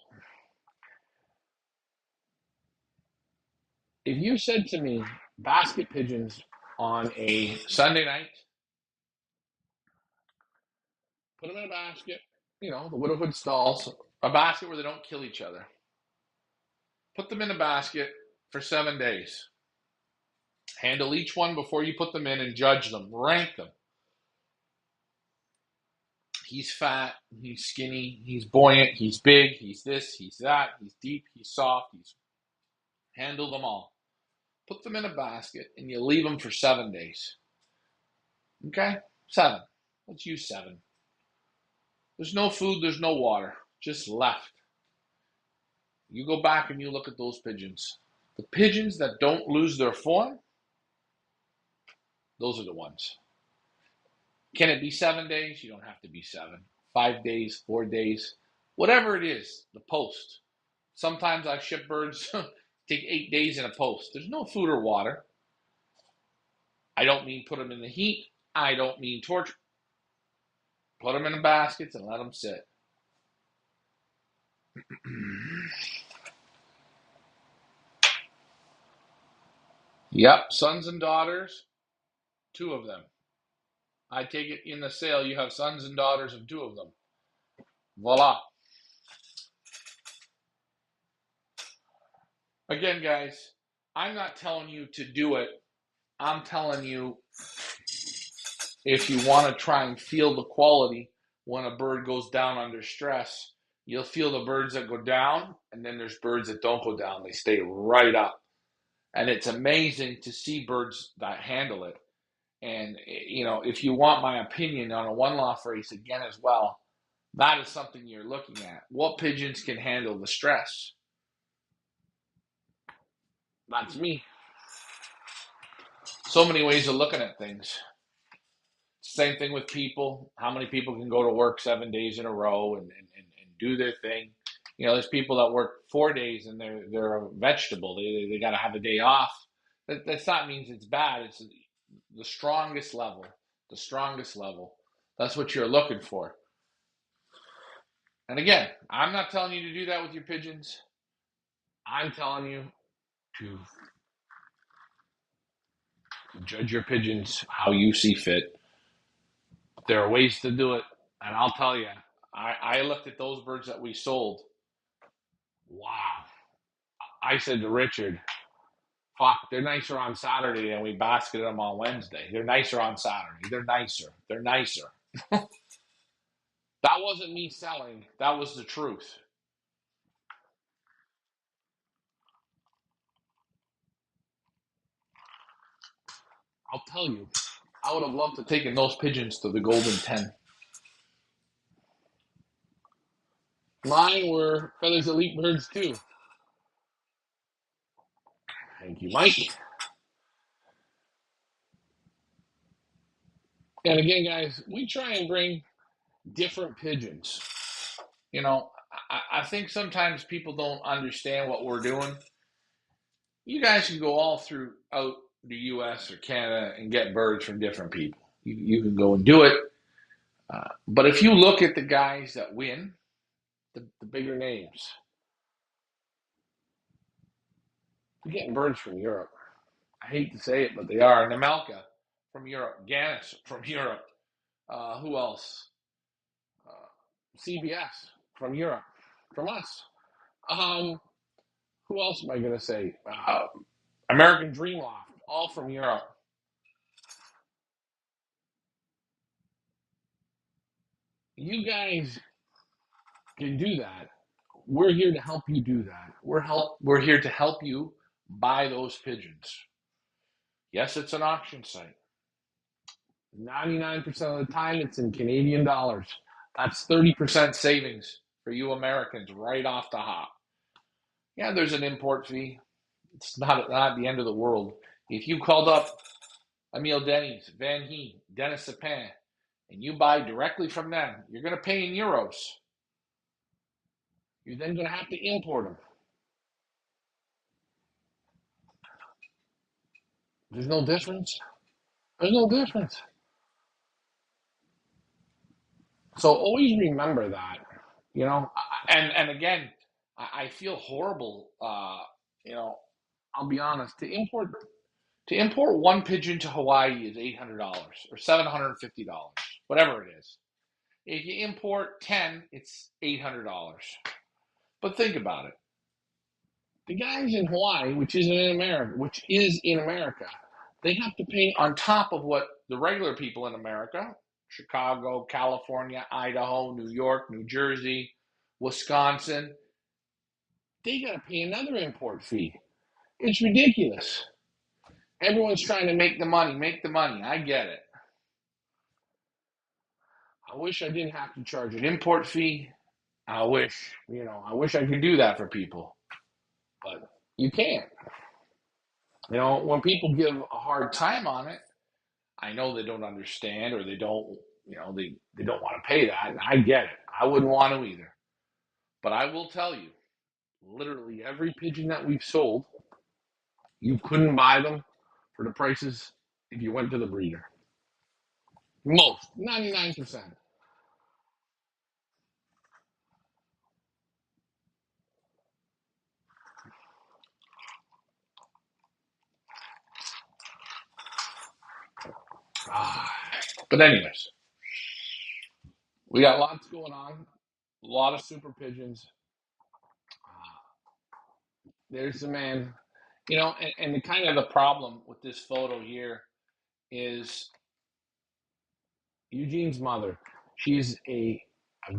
if you said to me, basket pigeons on a Sunday night, put them in a basket, the widowhood stalls, a basket where they don't kill each other. Put them in a basket for 7 days. Handle each one before you put them in and judge them, rank them. He's fat, he's skinny, he's buoyant, he's big, he's this, he's that, he's deep, he's soft, he's handle them all. Put them in a basket and you leave them for 7 days. Okay? 7. Let's use 7. There's no food, there's no water, just left. You go back and you look at those pigeons. The pigeons that don't lose their form, those are the ones. Can it be 7 days? You don't have to be 7. 5 days, 4 days, whatever it is, the post. Sometimes I ship birds, take 8 days in a post. There's no food or water. I don't mean put them in the heat. I don't mean torture. Put them in the baskets and let them sit. Yep, sons and daughters, 2 of them. I take it in the sale, you have sons and daughters of 2 of them. Voila. Again, guys, I'm not telling you to do it I'm telling you, if you want to try and feel the quality when a bird goes down under stress, you'll feel the birds that go down, and then there's birds that don't go down. They stay right up. And it's amazing to see birds that handle it. And, if you want my opinion on a one loft race again as well, that is something you're looking at. What pigeons can handle the stress? That's me. So many ways of looking at things. Same thing with people. How many people can go to work 7 days in a row and do their thing? There's people that work 4 days and they're a vegetable. They got to have a day off. That's not means it's bad. It's the strongest level. The strongest level. That's what you're looking for. And again, I'm not telling you to do that with your pigeons. I'm telling you to judge your pigeons how you see fit. There are ways to do it, and I'll tell you, I looked at those birds that we sold. Wow. I said to Richard, fuck, they're nicer on Saturday than we basketed them on Wednesday. They're nicer on Saturday. They're nicer. They're nicer. That wasn't me selling. That was the truth. I'll tell you, I would have loved to taken those pigeons to the Golden 10. Mine were Feathers Elite birds too. Thank you, Mike. And again, guys, we try and bring different pigeons. I think sometimes people don't understand what we're doing. You guys can go all throughout the U.S. or Canada and get birds from different people. You can go and do it. But if you look at the guys that win, the bigger names, they're getting birds from Europe. I hate to say it, but they are. Nemelka from Europe. Ganis from Europe. Who else? CBS from Europe. From us. Um, who else am I going to say? American Dream Loft, all from Europe. You guys can do that. We're here to help you do that. We're here to help you buy those pigeons. Yes, it's an auction site. 99% of the time it's in Canadian dollars. That's 30% savings for you Americans right off the hop. Yeah, there's an import fee. It's not the end of the world. If you called up Emile Denny's, Van Hee, Dennis Sapin, and you buy directly from them, you're going to pay in euros. You're then going to have to import them. There's no difference. There's no difference. So always remember that, you know. And again, I feel horrible. I'll be honest. To import one pigeon to Hawaii is $800 or $750, whatever it is. If you import 10, it's $800. But think about it. The guys in Hawaii, which is in America, they have to pay on top of what the regular people in America, Chicago, California, Idaho, New York, New Jersey, Wisconsin, they got to pay another import fee. It's ridiculous. Everyone's trying to make the money, make the money. I get it. I wish I didn't have to charge an import fee. I wish I could do that for people, but you can't. When people give a hard time on it, I know they don't understand or they don't, they don't want to pay that. And I get it. I wouldn't want to either. But I will tell you, literally every pigeon that we've sold, you couldn't buy them for the prices if you went to the breeder. Most, 99%. Ah. But anyways, we got lots going on. A lot of super pigeons. There's the man. And the kind of the problem with this photo here is Eugene's mother. She's a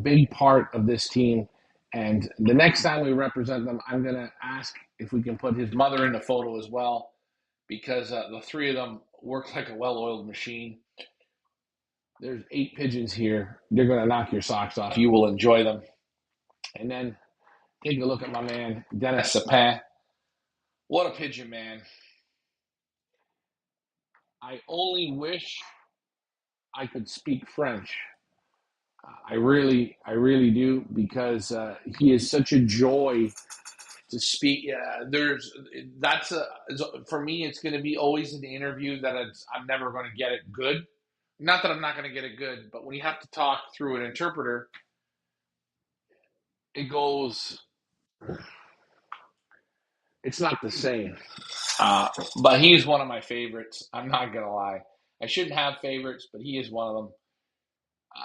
big part of this team. And the next time we represent them, I'm going to ask if we can put his mother in the photo as well, because the three of them work like a well oiled machine. There's 8 pigeons here. They're going to knock your socks off. You will enjoy them. And then take a look at my man, Dennis Sapin. What a pigeon, man. I only wish I could speak French. I really do, because he is such a joy to speak. Yeah, that's a for me. It's going to be always an interview that I'm never going to get it good. Not that I'm not going to get it good, but when you have to talk through an interpreter, it goes. It's not the same. Uh, but he's one of my favorites. I'm not gonna lie. I shouldn't have favorites, but he is one of them.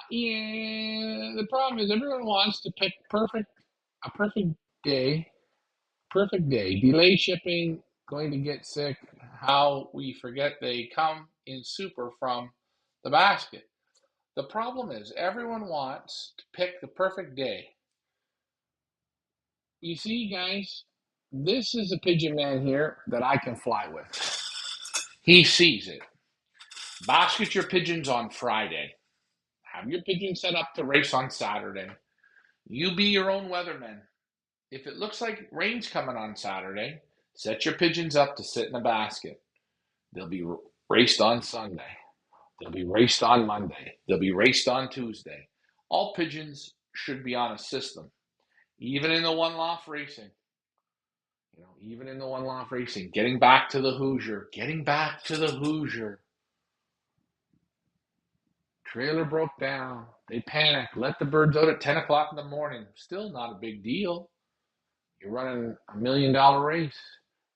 Yeah, the problem is everyone wants to pick a day, perfect day. Delay shipping, going to get sick. How we forget they come in super from the basket. The problem is everyone wants to pick the perfect day. You see, guys, this is a pigeon man here that I can fly with. He sees it. Basket your pigeons on Friday. Have your pigeons set up to race on Saturday. You be your own weatherman. If it looks like rain's coming on Saturday, set your pigeons up to sit in a basket. They'll be raced on Sunday. They'll be raced on Monday. They'll be raced on Tuesday. All pigeons should be on a system, even in the one loft racing. Even in the one loft racing. Getting back to the Hoosier. Getting back to the Hoosier. Trailer broke down. They panicked. Let the birds out at 10 o'clock in the morning. Still not a big deal. You're running $1 million race.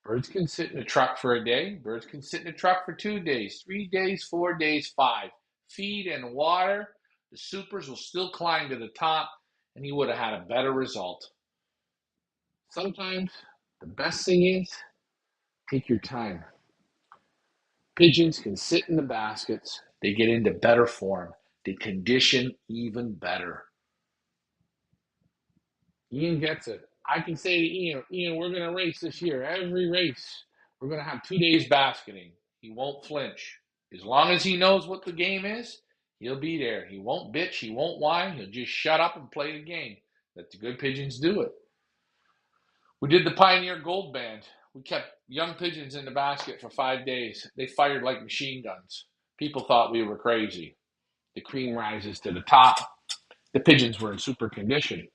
Birds can sit in a truck for a day. Birds can sit in a truck for 2 days, 3 days, 4 days, 5. Feed and water. The supers will still climb to the top, and he would have had a better result. Sometimes the best thing is take your time. Pigeons can sit in the baskets. They get into better form. They condition even better. Ian gets it. I can say to Ian, we're going to race this year. Every race, we're going to have 2 days basketing. He won't flinch. As long as he knows what the game is, he'll be there. He won't bitch. He won't whine. He'll just shut up and play the game. Let the good pigeons do it. We did the Pioneer Gold Band. We kept young pigeons in the basket for 5 days. They fired like machine guns. People thought we were crazy. The cream rises to the top. The pigeons were in super condition.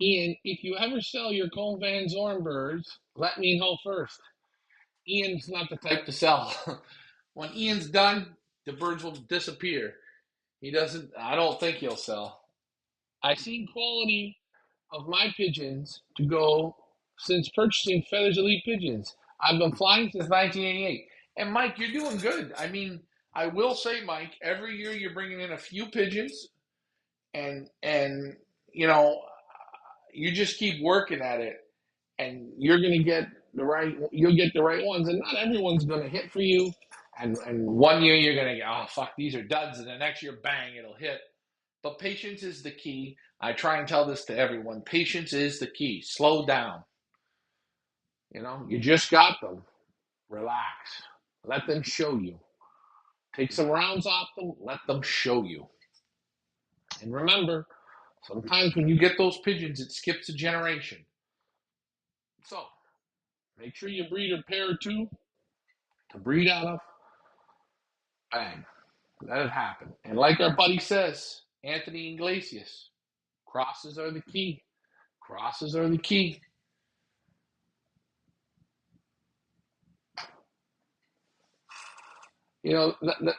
Ian, if you ever sell your Cole Van Zorn birds, let me know first. Ian's not the type to sell. When Ian's done, the birds will disappear. He doesn't, I don't think he'll sell. I've seen quality of my pigeons to go since purchasing Feathers Elite Pigeons. I've been flying since 1988. And Mike, you're doing good. I mean, I will say, Mike, every year you're bringing in a few pigeons, and you know, you just keep working at it, and you'll get the right ones, and not everyone's going to hit for you. And one year you're going to go, oh fuck, these are duds, and the next year, bang, it'll hit. But patience is the key. I try and tell this to everyone. Patience is the key. Slow down. You just got them. Relax. Let them show you. Take some rounds off them. Let them show you. And remember, sometimes when you get those pigeons, it skips a generation. So make sure you breed a pair or two to breed out of. Bang. Let it happen. And like our buddy says, Anthony Iglesias, crosses are the key. Crosses are the key.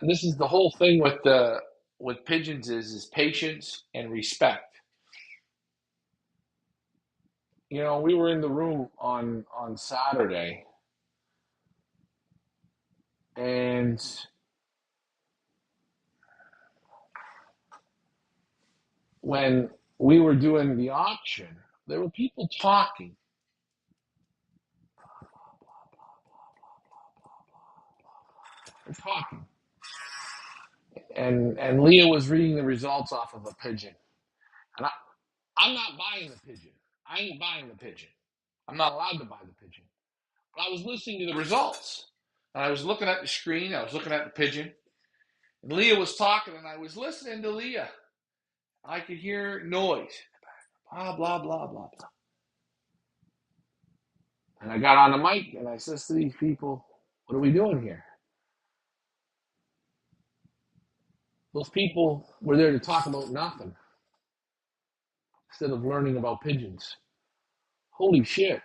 This is the whole thing with pigeons is patience and respect. We were in the room on Saturday, and when we were doing the auction, there were people talking. They're talking. And Leah was reading the results off of a pigeon. And I'm not buying the pigeon. I ain't buying the pigeon. I'm not allowed to buy the pigeon. But I was listening to the results. And I was looking at the screen. I was looking at the pigeon. And Leah was talking, and I was listening to Leah. I could hear noise. Blah, blah, blah, blah, blah. And I got on the mic, and I says to these people, what are we doing here? Those people were there to talk about nothing instead of learning about pigeons. Holy shit.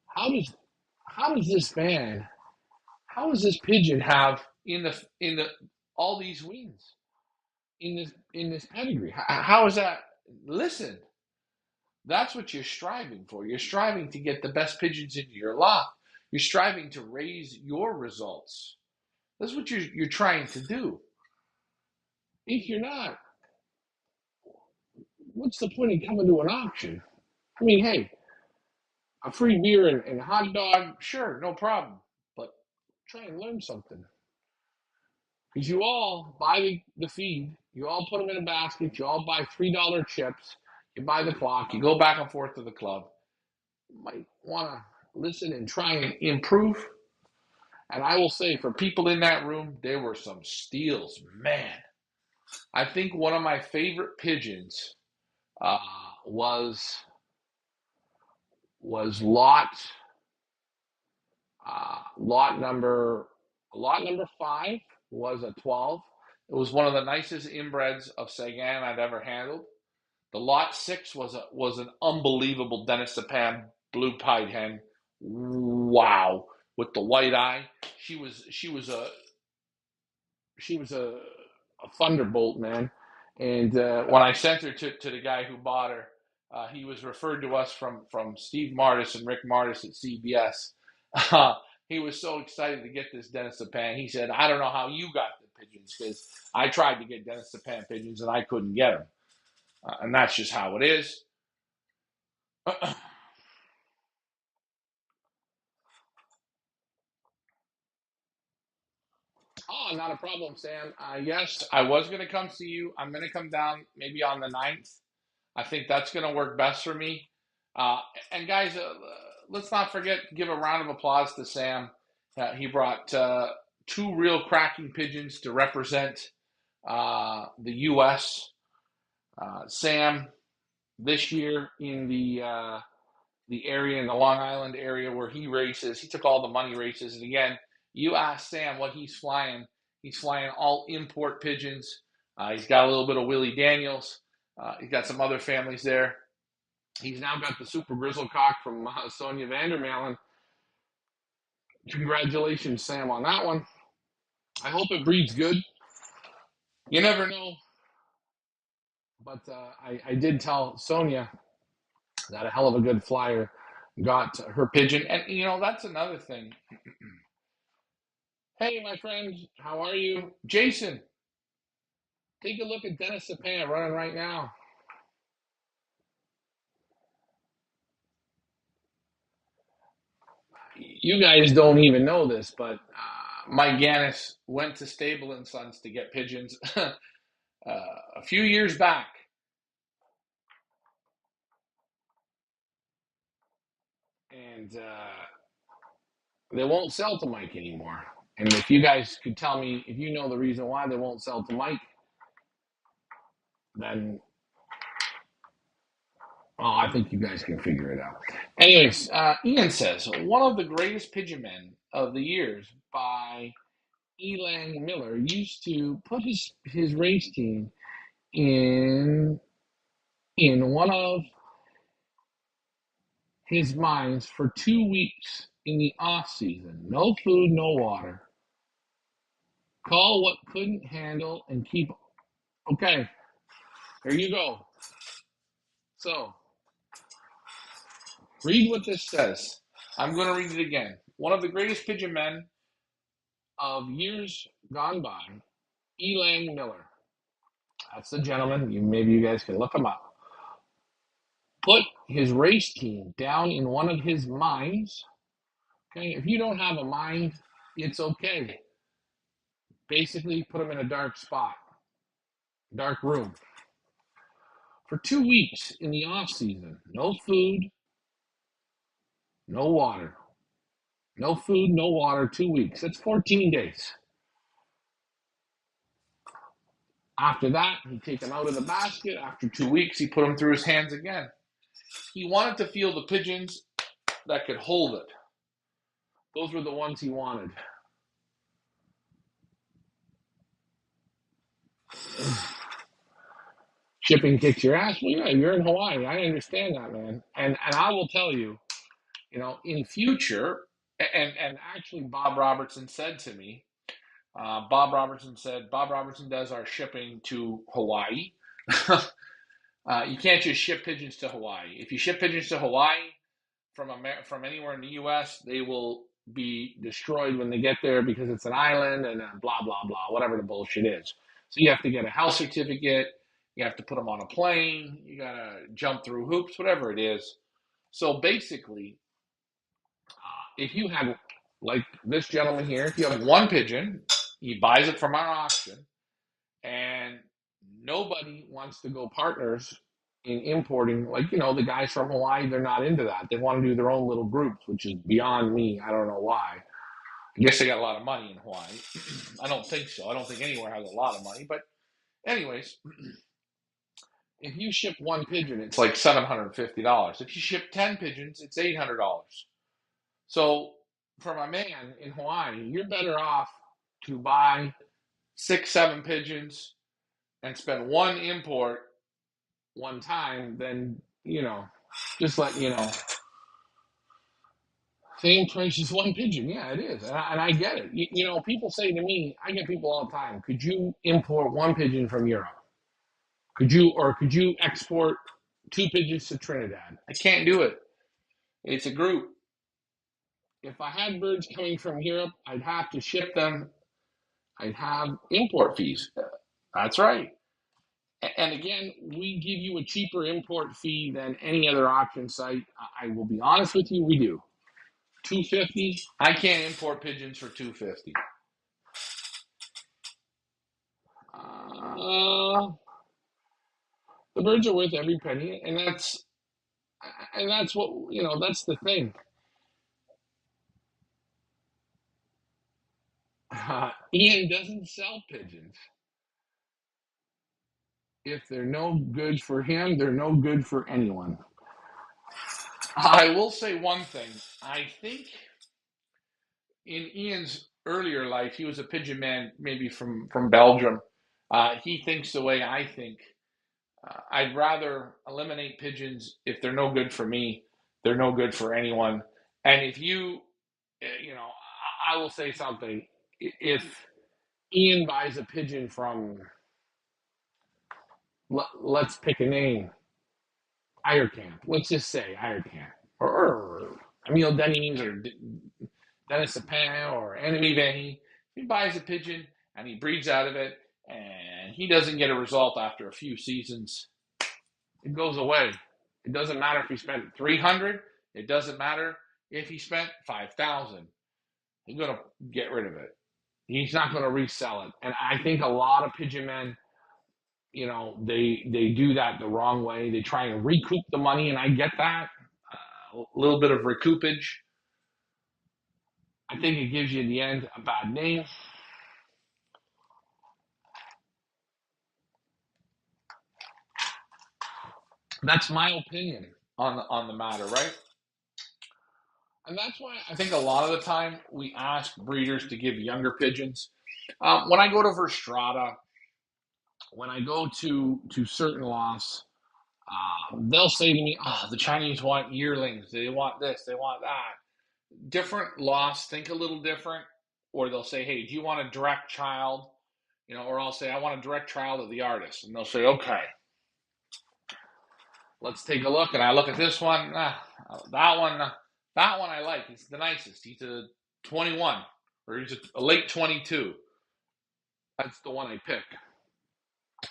How does this man, how does this pigeon have in the all these wins in this pedigree? How is that? Listen, that's what you're striving for. You're striving to get the best pigeons into your lot. You're striving to raise your results. That's what you're trying to do. If you're not, what's the point in coming to an auction? I mean, hey, a free beer and a hot dog, sure, no problem. But try and learn something. Because you all buy the feed, you all put them in a basket, you all buy $3 chips, you buy the clock, you go back and forth to the club. You might want to listen and try and improve. And I will say, for people in that room, there were some steals. Man, I think one of my favorite pigeons uh, was lot lot number 5 was a 12. It was one of the nicest inbreds of Sagan I've ever handled. The lot 6 was an unbelievable Dennis Sapam blue pied hen. Wow, with the white eye, she was a thunderbolt, man. And when I sent her to the guy who bought her, he was referred to us from Steve Martis and Rick Martis at CBS. Uh, he was so excited to get this Dennis Sapam. He said, "I don't know how you got the pigeons because I tried to get Dennis Sapam pigeons and I couldn't get them." And that's just how it is. Oh, not a problem, Sam. Yes, I was going to come see you. I'm going to come down maybe on the 9th. I think that's going to work best for me. Uh, and guys, let's not forget, give a round of applause to Sam. He brought 2 real cracking pigeons to represent the U.S. Sam, this year in the area, in the Long Island area where he races, he took all the money races. And again, you ask Sam what he's flying. He's flying all import pigeons. He's got a little bit of Willie Daniels. He's got some other families there. He's now got the Super Grizzlecock from Sonia Vandermalen. Congratulations, Sam, on that one. I hope it breeds good. You never know. But I did tell Sonia that a hell of a good flyer got her pigeon. And, that's another thing. Hey, my friend, how are you? Jason, take a look at Dennis Sapam running right now. You guys don't even know this, but Mike Gannis went to Stable and Sons to get pigeons a few years back. And they won't sell to Mike anymore. And if you guys could tell me if you know the reason why they won't sell to Mike, then I think you guys can figure it out. Anyways, Ian says one of the greatest pigeon men of the years by Elang Miller used to put his race team in one of his mines for 2 weeks in the off season. No food, no water. Call what couldn't handle and keep. Okay, here you go. So, read what this says. I'm going to read it again. One of the greatest pigeon men of years gone by, Elang Miller. That's the gentleman. Maybe you guys can look him up. Put his race team down in one of his mines. Okay, if you don't have a mine, it's okay. Basically, put them in a dark spot, dark room for 2 weeks in the off season. No food, no water. No food, no water, 2 weeks. That's 14 days. After that, he'd take them out of the basket. After 2 weeks, he put them through his hands again. He wanted to feel the pigeons that could hold it. Those were the ones he wanted. Shipping kicks your ass. Well, yeah, you're in Hawaii. I understand that, man. And I will tell you, in future, and actually, Bob Robertson said to me, Bob Robertson does our shipping to Hawaii. You can't just ship pigeons to Hawaii. If you ship pigeons to Hawaii from anywhere in the U.S., they will be destroyed when they get there because it's an island and blah blah blah, whatever the bullshit is. So you have to get a health certificate. You have to put them on a plane. You gotta jump through hoops, whatever it is. So basically, if you have, like this gentleman here, if you have one pigeon, he buys it from our auction, and nobody wants to go partners in importing. Like, the guys from Hawaii, they're not into that. They want to do their own little groups, which is beyond me. I don't know why. I guess they got a lot of money in Hawaii. I don't think so. I don't think anywhere has a lot of money. But anyways, if you ship one pigeon, it's like $750. If you ship 10 pigeons, it's $800. So for my man in Hawaii, you're better off to buy 6, 7 pigeons and spend one import one time than, just let you know. Same price as one pigeon. Yeah, it is. And I get it. People say to me, I get people all the time, could you import one pigeon from Europe? Could you export 2 pigeons to Trinidad? I can't do it. It's a group. If I had birds coming from Europe, I'd have to ship them. I'd have import fees. That's right. And again, we give you a cheaper import fee than any other auction site. I will be honest with you, we do. $250. I can't import pigeons for $250. The birds are worth every penny, and that's what that's the thing. Ian doesn't sell pigeons. If they're no good for him, they're no good for anyone. I will say one thing. I think in Ian's earlier life, he was a pigeon man, maybe from Belgium. He thinks the way I think. I'd rather eliminate pigeons if they're no good for me. They're no good for anyone. And if I will say something. If Ian buys a pigeon from, let's pick a name, Camp. Let's just say Camp, or Emile Denny's, or Dennis Sapin, or Enemy Benny. He buys a pigeon and he breeds out of it, and he doesn't get a result after a few seasons. It goes away. It doesn't matter if he spent 300. It doesn't matter if he spent 5,000. He's gonna get rid of it. He's not gonna resell it. And I think a lot of pigeon men, they do that the wrong way. They try and recoup the money, and I get that. A little bit of recoupage. I think it gives you in the end a bad name. That's my opinion on the matter, right? And that's why I think a lot of the time we ask breeders to give younger pigeons. When I go to Verstrata, when I go to certain lofts, they'll say to me, "Oh, the Chinese want yearlings. They want this. They want that." Different lofts think a little different, or they'll say, "Hey, do you want a direct child?" Or I'll say, "I want a direct child of the artist," and they'll say, "Okay, let's take a look." And I look at this one, that one, that one I like. He's the nicest. He's a 21, or he's a late 22. That's the one I pick.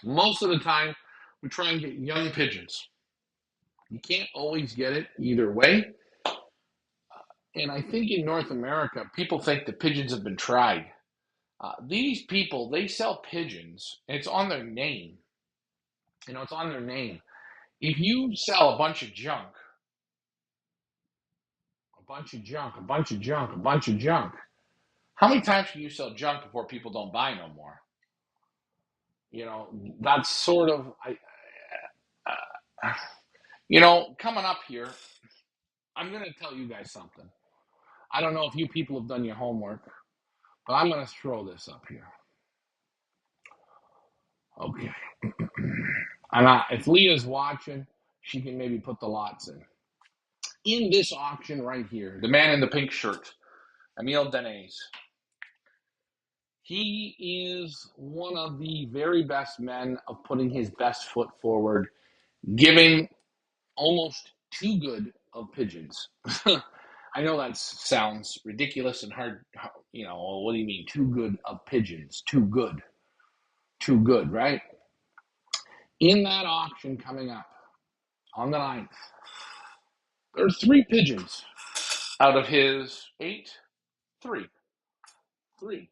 Most of the time, we try and get young pigeons. You can't always get it either way. And I think in North America, people think the pigeons have been tried. These people, they sell pigeons. And it's on their name. It's on their name. If you sell a bunch of junk, a bunch of junk, a bunch of junk, a bunch of junk, how many times can you sell junk before people don't buy no more? You know, that's sort of, coming up here, I'm going to tell you guys something. I don't know if you people have done your homework, but I'm going to throw this up here. Okay. And if Leah's watching, she can maybe put the lots in. In this auction right here, the man in the pink shirt, Emile Denis, he is one of the very best men of putting his best foot forward, giving almost too good of pigeons. I know that sounds ridiculous and hard. What do you mean, too good of pigeons? Too good. Too good, right? In that auction coming up on the 9th, there's 3 pigeons out of his 8. 3, 3,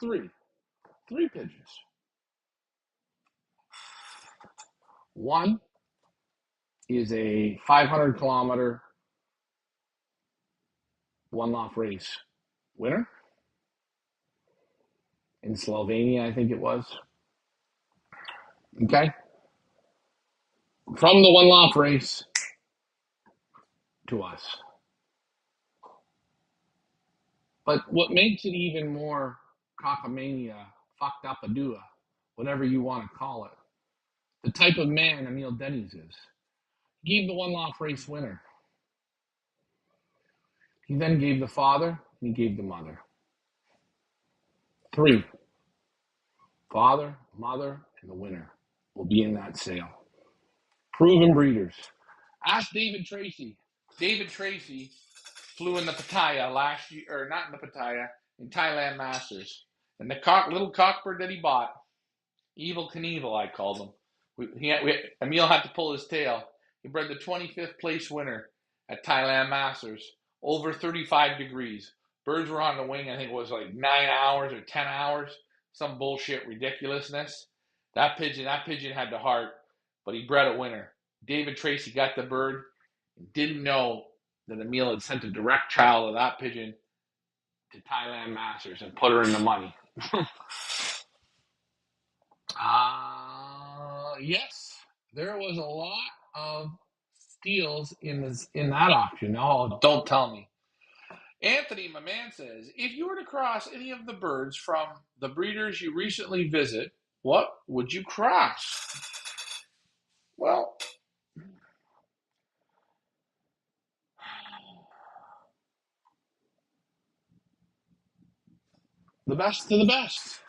3, 3 pigeons. One is a 500-kilometer one-off race winner in Slovenia, I think it was. Okay? From the one-off race to us. But what makes it even more cockamania, fucked up a dua, whatever you want to call it, the type of man Emile Denis is. He gave the one-off race winner. He then gave the father, and he gave the mother. 3. Father, mother, and the winner will be in that sale. Proven breeders. Ask David Tracy. David Tracy flew in the Pattaya last year, or not in the Pattaya, in Thailand Masters. And the little cockbird that he bought, Evil Knievel, I called him. Emile had to pull his tail. He bred the 25th place winner at Thailand Masters, over 35 degrees. Birds were on the wing, I think it was like 9 hours or 10 hours. Some bullshit ridiculousness. That pigeon had the heart, but he bred a winner. David Tracy got the bird and didn't know that Emile had sent a direct child of that pigeon to Thailand Masters and put her in the money. Yes, there was a lot of steals in that auction. Oh, don't tell me. Anthony, my man, says, if you were to cross any of the birds from the breeders you recently visit, what would you cross? Well, the best of the best.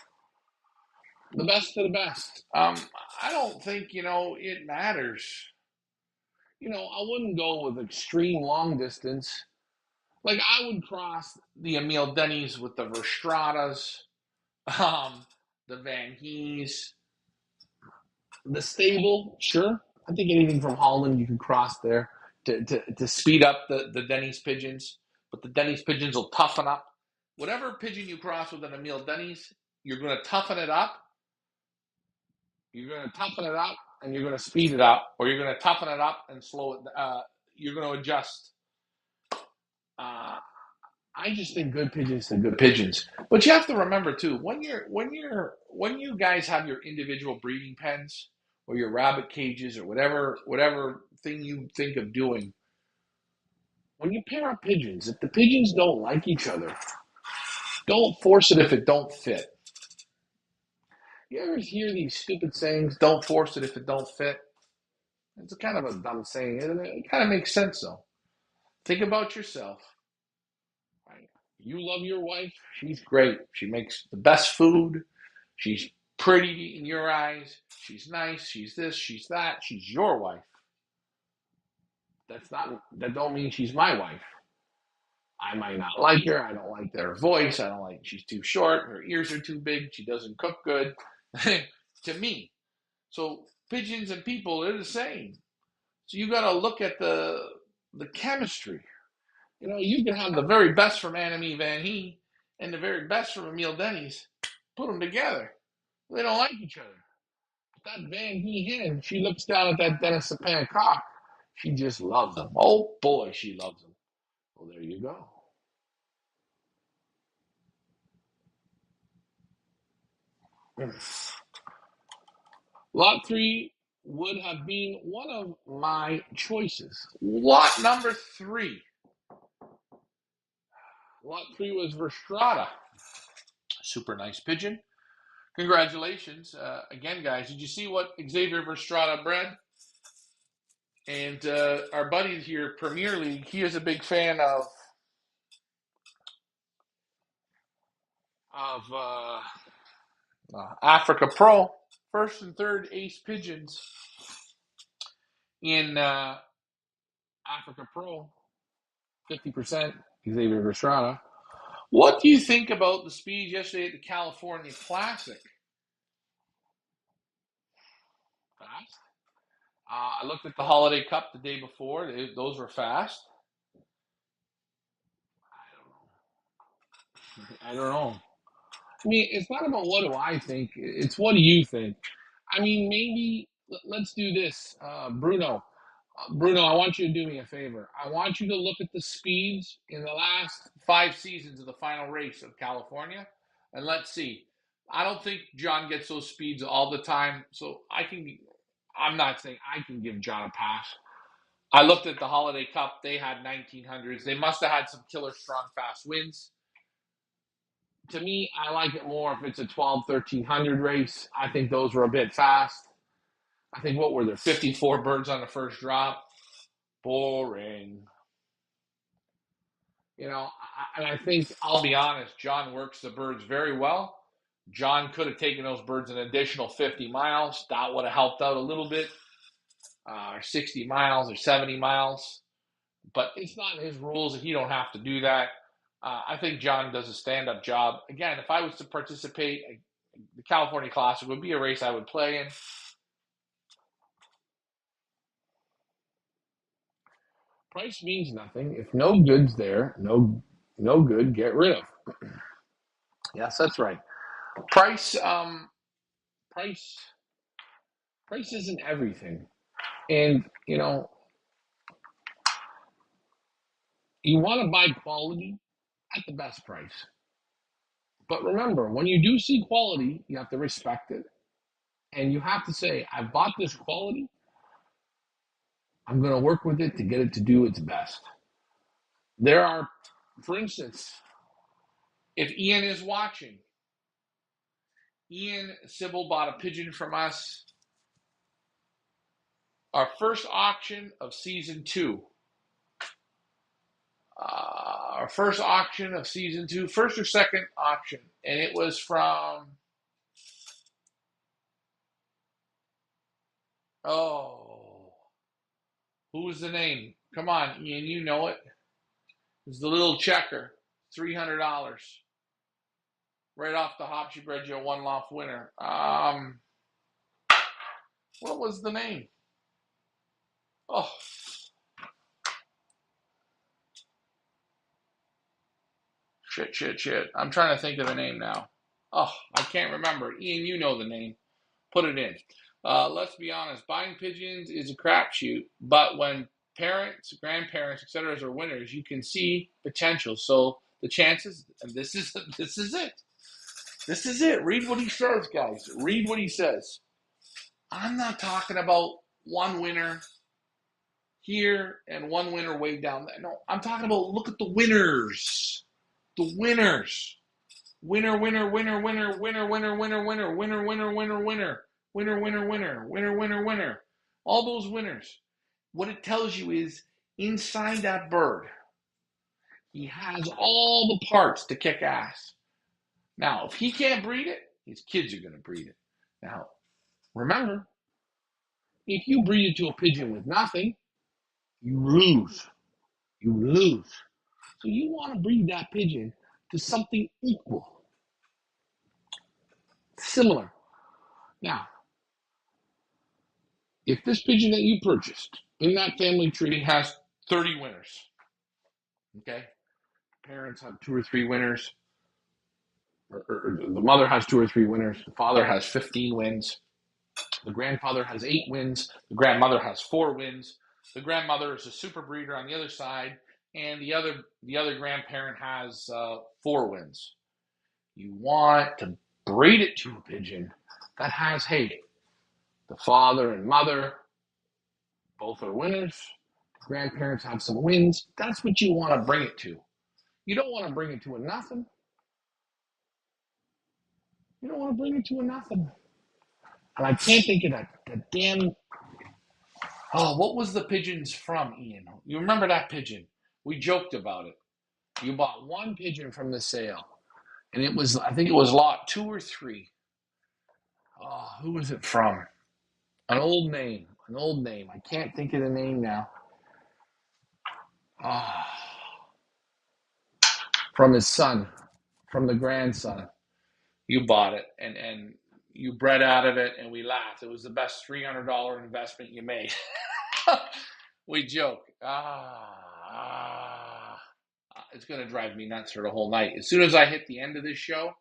The best of the best. I don't think, it matters. I wouldn't go with extreme long distance. Like, I would cross the Emile Denis with the Verstratas, the Van Hees, the stable, sure. I think anything from Holland you can cross there to speed up the Denis pigeons. But the Denis pigeons will toughen up. Whatever pigeon you cross with an Emile Denis, you're going to toughen it up. You're going to toughen it up and you're going to speed it up, or you're going to toughen it up and slow it. You're going to adjust. I just think good pigeons are good pigeons. But you have to remember too, when you guys have your individual breeding pens or your rabbit cages or whatever thing you think of doing, when you pair up pigeons, if the pigeons don't like each other, don't force it if it don't fit. You ever hear these stupid sayings, don't force it if it don't fit? It's kind of a dumb saying, isn't it? It kind of makes sense though. Think about yourself. Right? You love your wife, she's great. She makes the best food. She's pretty in your eyes. She's nice. She's this, she's that. She's your wife. That don't mean she's my wife. I might not like her. I don't like her voice. I don't like she's too short. Her ears are too big. She doesn't cook good. To me. So pigeons and people, they're the same. So you got to look at the chemistry. You can have the very best from Annemie Van He, and the very best from Emil Denny's, put them together. They don't like each other. But that Van Hen, she looks down at that Dennis Sapan cock. She just loves him. Oh boy, she loves him. Well, there you go. Lot 3 would have been one of my choices. Lot number 3. Lot 3 was Verstrada. Super nice pigeon. Congratulations. Again, guys, did you see what Xavier Verstrada bred? And our buddy here, Premier League, he is a big fan of Africa Pro. First and third ace pigeons in Africa Pro. 50% Xavier Verstrada. What do you think about the speed yesterday at the California Classic? Fast. I looked at the Holiday Cup the day before. Those were fast. I don't know. I mean, it's not about what do I think. It's what do you think. I mean, maybe let's do this, Bruno. Bruno, I want you to do me a favor. I want you to look at the speeds in the last 5 seasons of the final race of California, and let's see. I don't think John gets those speeds all the time, so I'm not saying I can give John a pass. I looked at the Holiday Cup. They had 1900s. They must have had some killer strong fast wins. To me, I like it more if it's a 12, 1300 race. I think those were a bit fast. I think what were there? 54 birds on the first drop. Boring. And I think, I'll be honest, John works the birds very well. John could have taken those birds an additional 50 miles. That would have helped out a little bit. Or 60 miles or 70 miles. But it's not in his rules, and he don't have to do that. I think John does a stand-up job. Again, if I was to participate, the California Classic would be a race I would play in. Price means nothing. If no good's there, no good, get rid of. Yes, that's right. Price, price, price isn't everything. And, you want to buy quality at the best price. But remember, when you do see quality, you have to respect it. And you have to say, I bought this quality. I'm going to work with it to get it to do its best. There are, for instance, if Ian is watching, Ian Sybil bought a pigeon from us. Our first auction of season 2. Our first auction of season 2, first or second auction. And it was from, who was the name? Come on, Ian, you know it. It was the little checker, $300. Right off the hop, she bred you a one-loft winner. What was the name? Oh. Shit. I'm trying to think of the name now. Oh, I can't remember. Ian, you know the name. Put it in. Let's be honest. Buying pigeons is a crapshoot, but when parents, grandparents, etc., are winners, you can see potential. So the chances, and this is it. This is it. Read what he says, guys. Read what he says. I'm not talking about one winner here and one winner way down there. No, I'm talking about look at the winners. The winners. Winner, winner, winner, winner, winner, winner, winner, winner, winner, winner, winner, winner, winner, winner, winner, winner, winner, winner. All those winners. What it tells you is inside that bird, he has all the parts to kick ass. Now, if he can't breed it, his kids are going to breed it. Now, remember, if you breed it to a pigeon with nothing, you lose. You lose. So you want to breed that pigeon to something equal, similar. Now, if this pigeon that you purchased in that family tree has 30 winners, okay? Parents have 2 or 3 winners. or the mother has 2 or 3 winners. The father has 15 wins. The grandfather has 8 wins. The grandmother has 4 wins. The grandmother is a super breeder on the other side, and the other grandparent has 4 wins. You want to breed it to a pigeon that has, hey, the father and mother both are winners. The grandparents have some wins. That's what you want to bring it to. You don't want to bring it to a nothing. You don't want to bring it to a nothing. And I can't think of that damn. Oh, what was the pigeons from, Ian? You remember that pigeon? We joked about it. You bought one pigeon from the sale, and I think it was lot 2 or 3. Oh, who was it from? An old name. An old name. I can't think of the name now. Ah, from his son, from the grandson. You bought it, and you bred out of it, and we laughed. It was the best $300 investment you made. We joke. It's going to drive me nuts for the whole night. As soon as I hit the end of this show,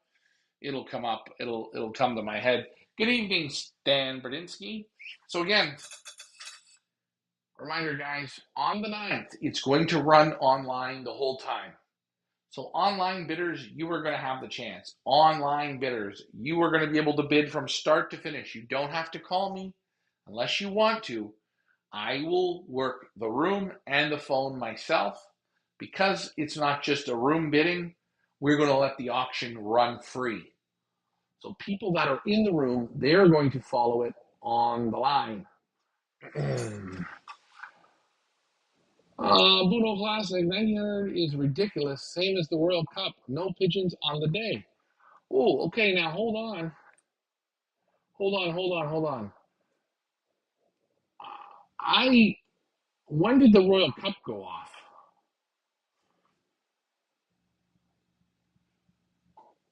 it'll come up. It'll come to my head. Good evening, Stan Bradinsky. So again, reminder, guys, on the 9th, it's going to run online the whole time. So online bidders, you are going to have the chance. Online bidders, you are going to be able to bid from start to finish. You don't have to call me unless you want to. I will work the room and the phone myself. Because it's not just a room bidding, we're going to let the auction run free. So people that are in the room, they're going to follow it on the line. Budo Classic, 900 is ridiculous. Same as the World Cup. No pigeons on the day. Oh, okay, now hold on. Hold on. When did the Royal Cup go off?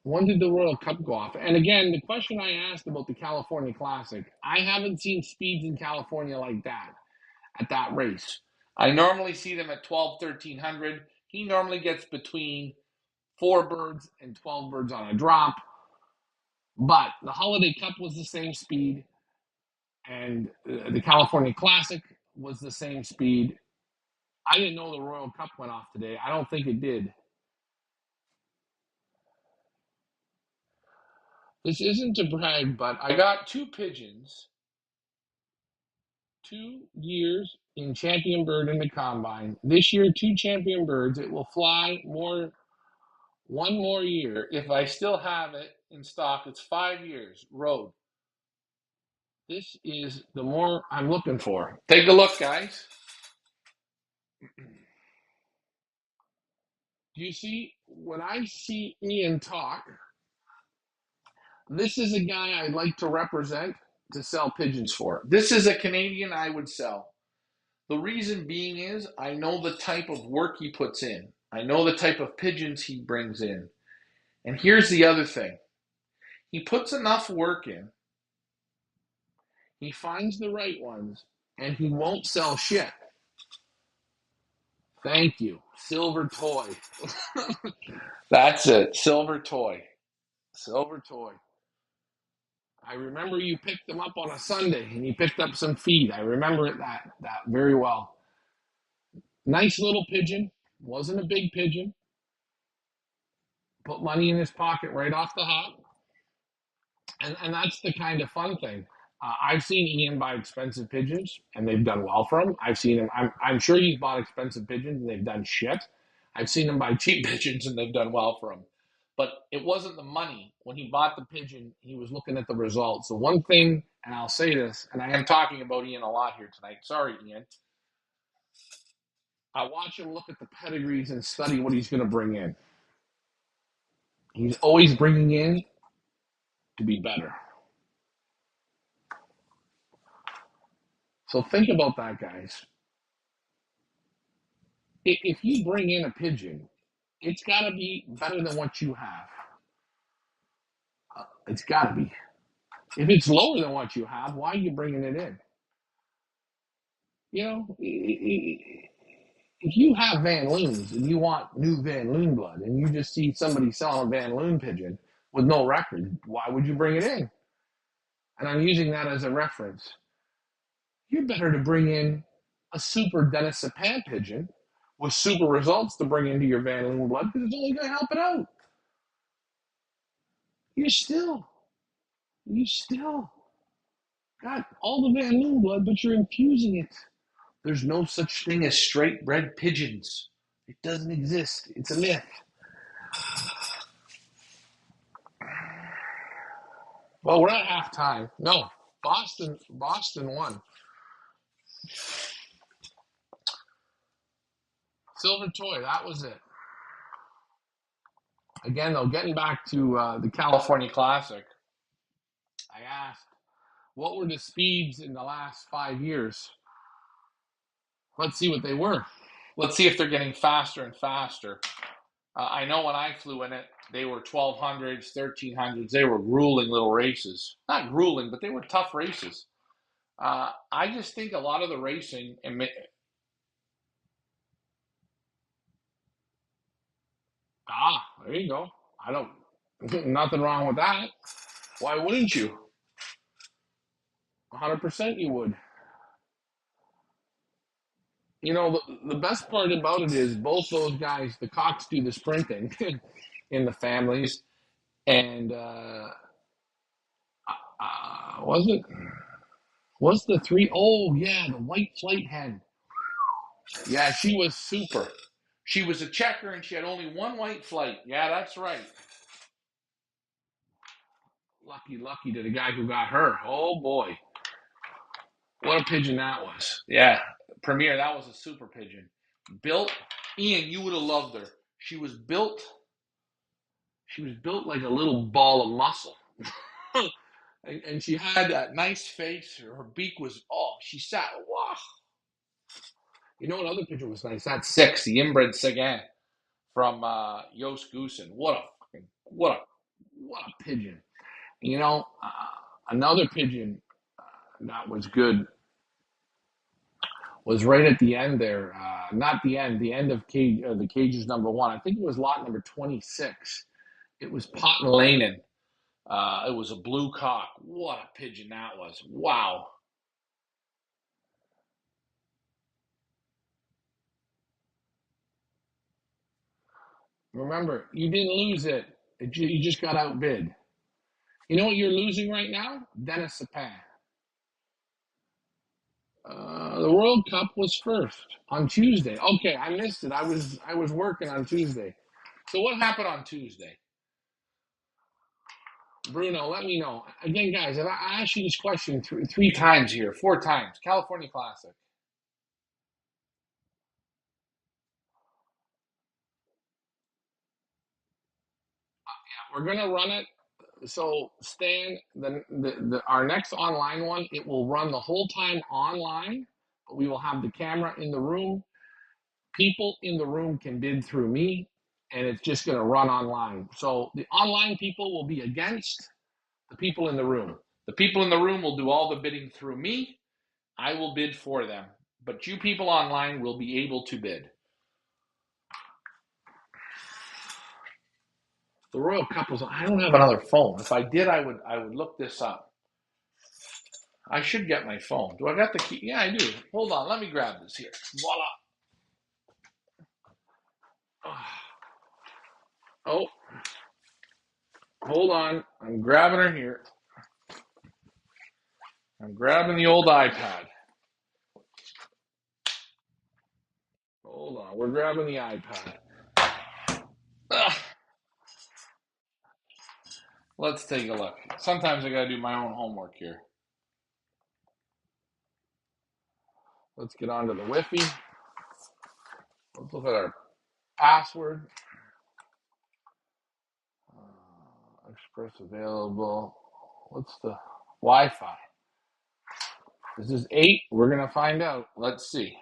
When did the Royal Cup go off? And again, the question I asked about the California Classic, I haven't seen speeds in California like that at that race. I normally see them at 12, 1300. He normally gets between 4 birds and 12 birds on a drop. But the Holiday Cup was the same speed, and the California Classic was the same speed. I didn't know the Royal Cup went off today. I don't think it did. This isn't to brag, but I got 2 pigeons, 2 years in champion bird in the combine. This year, 2 champion birds. It will fly one more year. If I still have it in stock, it's 5 years. Road. This is the more I'm looking for. Take a look, guys. Do you see, when I see Ian talk, this is a guy I'd like to represent to sell pigeons for. This is a Canadian I would sell. The reason being is I know the type of work he puts in. I know the type of pigeons he brings in. And here's the other thing. He puts enough work in, he finds the right ones, and he won't sell shit. Thank you. Silver toy. That's it. Silver toy. Silver toy. I remember you picked them up on a Sunday and you picked up some feed. I remember that very well. Nice little pigeon. Wasn't a big pigeon. Put money in his pocket right off the hop. And that's the kind of fun thing. I've seen Ian buy expensive pigeons and they've done well for him. I've seen him. I'm sure he's bought expensive pigeons and they've done shit. I've seen him buy cheap pigeons and they've done well for him. But it wasn't the money. When he bought the pigeon, he was looking at the results. The one thing, and I'll say this, and I am talking about Ian a lot here tonight. Sorry, Ian. I watch him look at the pedigrees and study what he's going to bring in. He's always bringing in to be better. So think about that, guys. If you bring in a pigeon, it's got to be better than what you have. It's got to be. If it's lower than what you have, why are you bringing it in? You know, if you have Van Loons and you want new Van Loon blood and you just see somebody selling a Van Loon pigeon, with no record. Why would you bring it in? And I'm using that as a reference. You're better to bring in a super Dennis-Sapin pigeon with super results to bring into your Van Loon blood because it's only going to help it out. You still, you still got all the Van Loon blood, but you're infusing it. There's no such thing as straight bred pigeons. It doesn't exist. It's a myth. Well, we're at halftime. No, Boston won. Silver toy. That was it. Again, though, getting back to the California Classic, I asked, what were the speeds in the last 5 years? Let's see what they were. Let's see if they're getting faster and faster. I know when I flew in it, they were 1200s, 1300s. They were grueling little races. Not grueling, but they were tough races. I just think a lot of the racing, and there you go. I don't, nothing wrong with that. Why wouldn't you? 100% you would. You know, the best part about it is both those guys, the Cox do the sprinting in the families. And was it? Was the three? Oh, yeah, the white flight hen. Yeah, she was super. She was a checker and she had only one white flight. Yeah, that's right. Lucky to the guy who got her. Oh, boy. What a pigeon that was. Yeah, Premier, that was a super pigeon. Built, Ian, you would have loved her. She was built like a little ball of muscle. And she had that nice face. Her beak was, she sat, wow. You know what other pigeon was nice? That six, the inbred Sagan from Yost Goosen. What a pigeon. You know, another pigeon that was good was right at the end there. Not the end, the end of the cages number one. I think it was lot number 26. It was Pot and Lanen. It was a blue cock. What a pigeon that was. Wow. Remember, you didn't lose it. You just got outbid. You know what you're losing right now? Dennis Sapin. The World Cup was first on Tuesday. Okay, I missed it. I was working on Tuesday. So what happened on Tuesday? Bruno, let me know. Again, guys, I asked you this question three times here, four times. California Classic. We're gonna run it. So Stan, our next online one, it will run the whole time online. But we will have the camera in the room. People in the room can bid through me, and it's just going to run online. So the online people will be against the people in the room. The people in the room will do all the bidding through me. I will bid for them. But you people online will be able to bid. The Royal Cup was. I don't have another phone. If I did, I would look this up. I should get my phone. Do I got the key? Yeah, I do. Hold on. Let me grab this here. Voila. Oh, hold on. I'm grabbing her here. I'm grabbing the old iPad. Hold on. We're grabbing the iPad. Ugh. Let's take a look. Sometimes I gotta do my own homework here. Let's get onto the Wi-Fi. Let's look at our password. Express available. What's the Wi-Fi? This is 8. We're gonna find out. Let's see.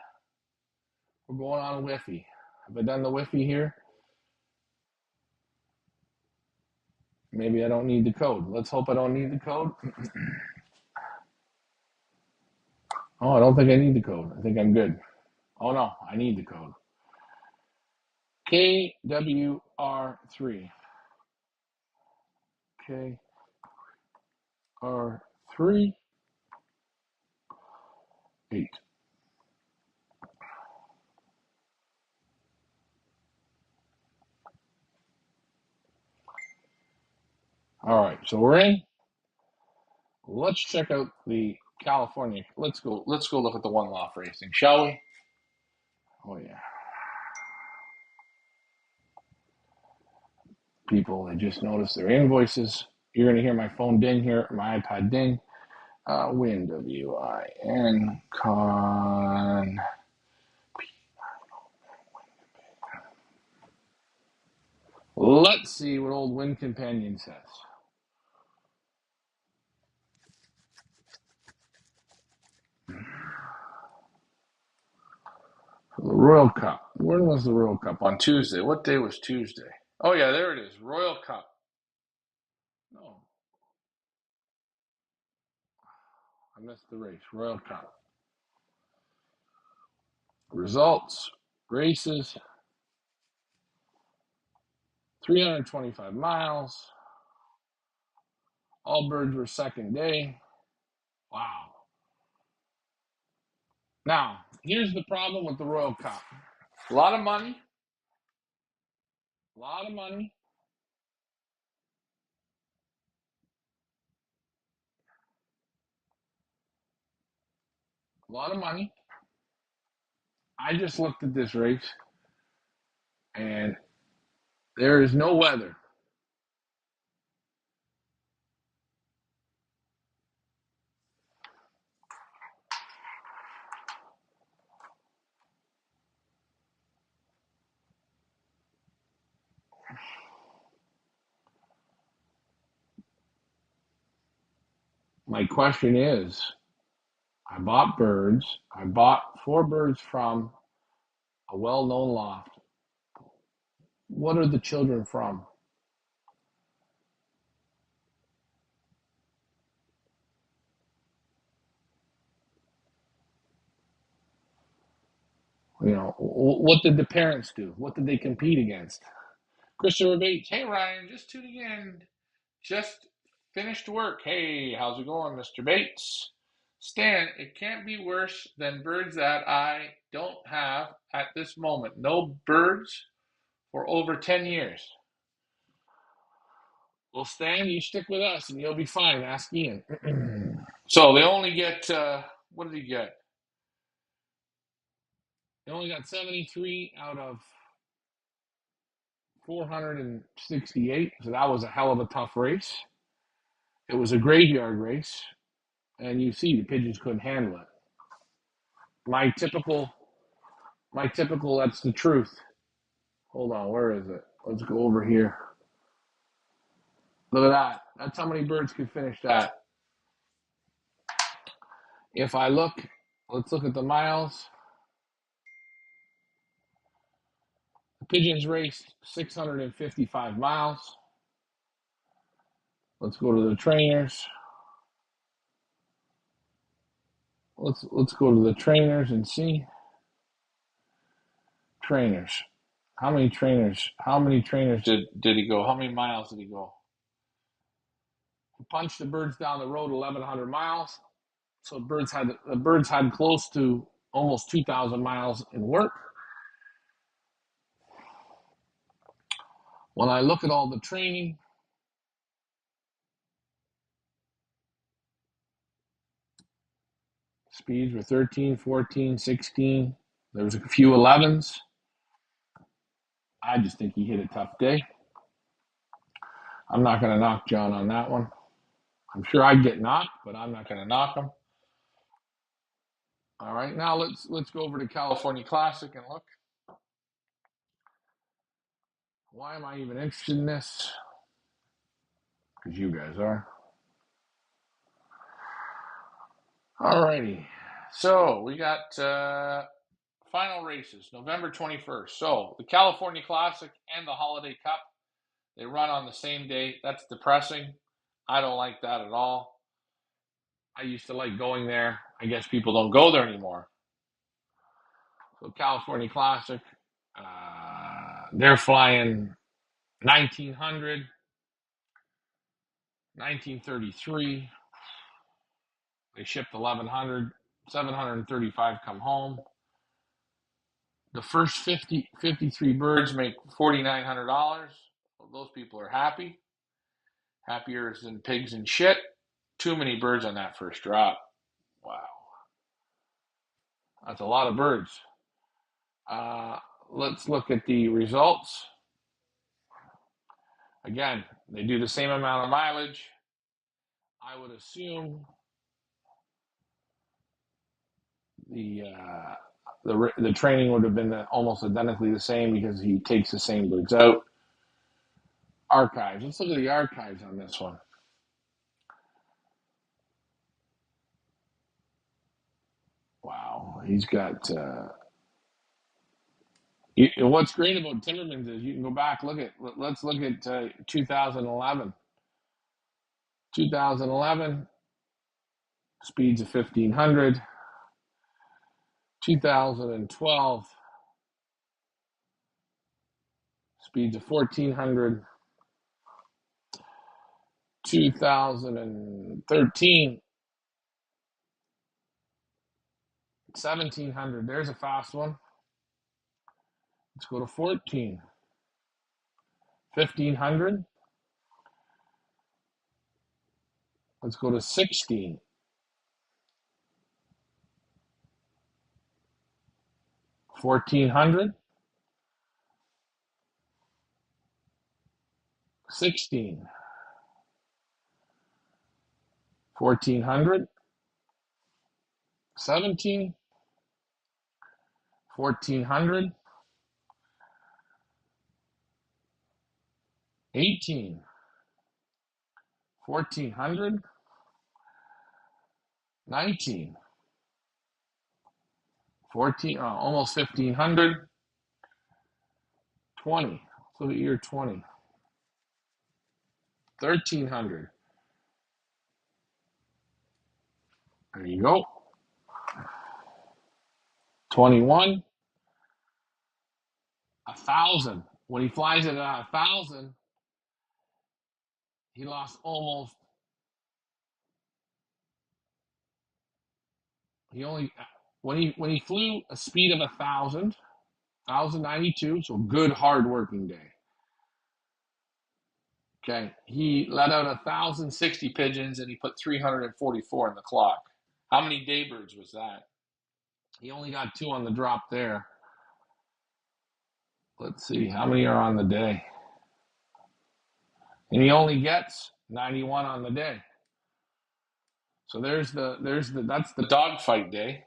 We're going on Wi-Fi. Have I done the Wi-Fi here? Maybe I don't need the code. Let's hope I don't need the code. Oh, I don't think I need the code. I think I'm good. Oh no, I need the code. KWR3. KR3 8. All right, so we're in. Let's check out the California. Let's go look at the one loft racing, shall we? Oh yeah. People, I just noticed their invoices. You're gonna hear my phone ding here, my iPad ding. Win, WIN, con. Let's see what old Win Companion says. The Royal Cup. When was the Royal Cup? On Tuesday. What day was Tuesday? Oh yeah, there it is. Royal Cup. No, I missed the race. Royal Cup. Results. Races. 325 miles. All birds were second day. Wow. Now, here's the problem with the Royal Cup. A lot of money. A lot of money. A lot of money. I just looked at this race, and there is no weather. My question is, I bought birds. I bought 4 birds from a well-known loft. What are the children from? You know, what did the parents do? What did they compete against? Christopher Bates. Hey, Ryan, just tuning in. Just finished work. Hey, how's it going, Mr. Bates? Stan, it can't be worse than birds that I don't have at this moment. No birds for over 10 years. Well, Stan, you stick with us and you'll be fine. Ask Ian. So they only get, what did he get? They only got 73 out of 468. So that was a hell of a tough race. It was a graveyard race. And you see, the pigeons couldn't handle it. My typical, that's the truth. Hold on, where is it? Let's go over here. Look at that. That's how many birds could finish that. If I look, let's look at the miles. The pigeons raced 655 miles. Let's go to the trainers. Let's go to the trainers and see. Trainers. How many trainers? How many trainers did he go? How many miles did he go? He punched the birds down the road 1,100 miles. So the birds had close to almost 2,000 miles in work. When I look at all the training, speeds were 13, 14, 16. There was a few 11s. I just think he hit a tough day. I'm not going to knock John on that one. I'm sure I'd get knocked, but I'm not going to knock him. All right, now let's go over to California Classic and look. Why am I even interested in this? Because you guys are. All righty. So we got final races, November 21st. So the California Classic and the Holiday Cup, they run on the same day. That's depressing. I don't like that at all. I used to like going there. I guess people don't go there anymore. So California Classic, they're flying 1900. 1933, they shipped 1,100, 735 come home. The first 53 birds make $4,900. Well, those people are happy. Happier than pigs and shit. Too many birds on that first drop. Wow. That's a lot of birds. Uh, let's look at the results. Again, they do the same amount of mileage. I would assume the training would have been almost identically the same because he takes the same birds out. Archives. Let's look at the archives on this one. Wow, he's got. What's great about Timmermans is you can go back. Let's look at 2011. 2011 speeds of 1,500. 2012 speeds of 1,400. 2013 1,700. There's a fast one. Let's go to 14. 1,500. Let's go to 16. 1,400. 16. 1,400. 17. 1,400. 18. 1,400. 19. 14. Almost 1,500. 20. Let's look at year 20. 1,300. There you go. 21. 1,000. When he flies it at 1,000, he lost almost. He only when he flew a speed of 1,000, 1,092. So good hard working day. Okay, he let out 1,060 pigeons and he put 344 in the clock. How many daybirds was that? He only got 2 on the drop there. Let's see, how many are on the day? And he only gets 91 on the day. So that's the dogfight day.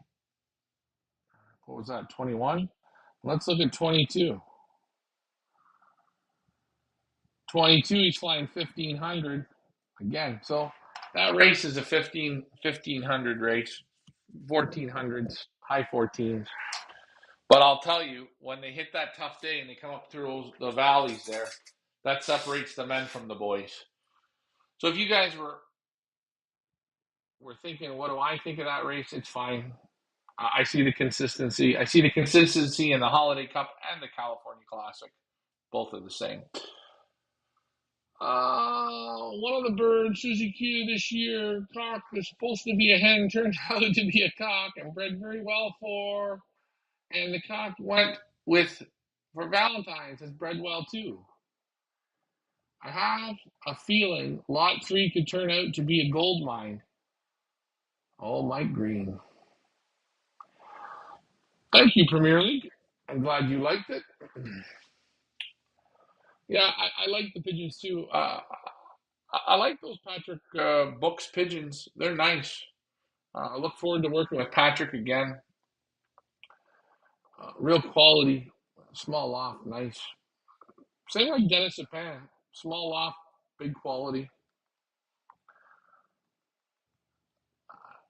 What was that, 21? Let's look at 22. 22, he's flying 1,500 again. So that race is a 1,500 race, 1,400s, high 14s. But I'll tell you, when they hit that tough day and they come up through the valleys there, that separates the men from the boys. So if you guys were thinking, what do I think of that race? It's fine. I see the consistency. I see the consistency in the Holiday Cup and the California Classic. Both are the same. One of the birds, Suzy Q, this year, cock, was supposed to be a hen, turned out to be a cock, and bred very well for. And the cock went for Valentine's, has bred well too. I have a feeling Lot 3 could turn out to be a gold mine. Oh, Mike Green. Thank you, Premier League. I'm glad you liked it. Yeah, I like the pigeons too. I like those Patrick Books pigeons. They're nice. I look forward to working with Patrick again. Real quality, small loft, nice. Same like Dennis Japan, small loft, big quality.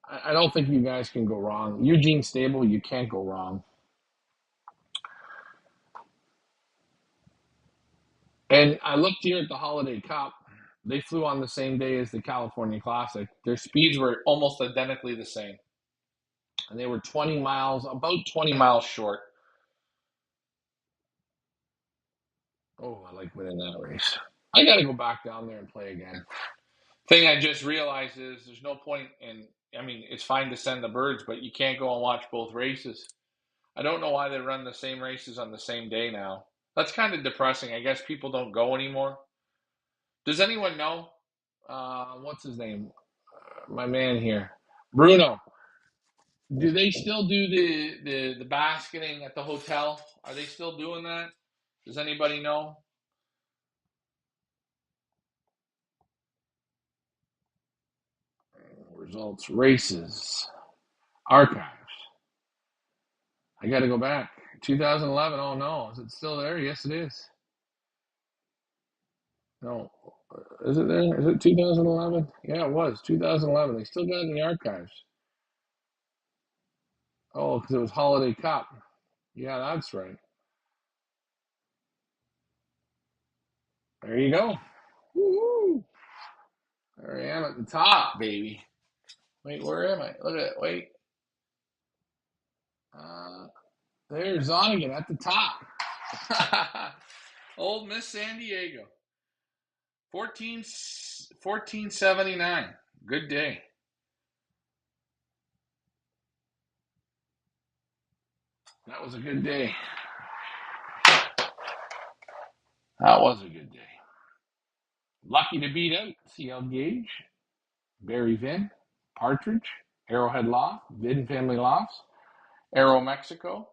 I don't think you guys can go wrong. Eugene Stable, you can't go wrong. And I looked here at the Holiday Cup. They flew on the same day as the California Classic. Their speeds were almost identically the same. And they were 20 miles, about 20 miles short. Oh, I like winning that race. I got to go back down there and play again. Thing I just realized is there's no point in. I mean, it's fine to send the birds, but you can't go and watch both races. I don't know why they run the same races on the same day now. That's kind of depressing. I guess people don't go anymore. Does anyone know? What's his name? My man here, Bruno. Do they still do the basketing at the hotel? Are they still doing that? Does anybody know? Results, races, archives. I got to go back. 2011. Oh no, is it still there? Yes, it is. No, is it there? Is it 2011? Yeah, it was 2011. They still got it in the archives. Oh, because it was Holiday Cup. Yeah, that's right. There you go. Woo-hoo. There I am at the top, baby. Wait, where am I? Look at it. Wait. Uh, there's Zonigan at the top. Old Miss San Diego. 1479. Good day. That was a good day. That was a good day. Lucky to beat out CL Gage, Barry Vin, Partridge, Arrowhead Loft, Vin Family Lofts, Aero Mexico,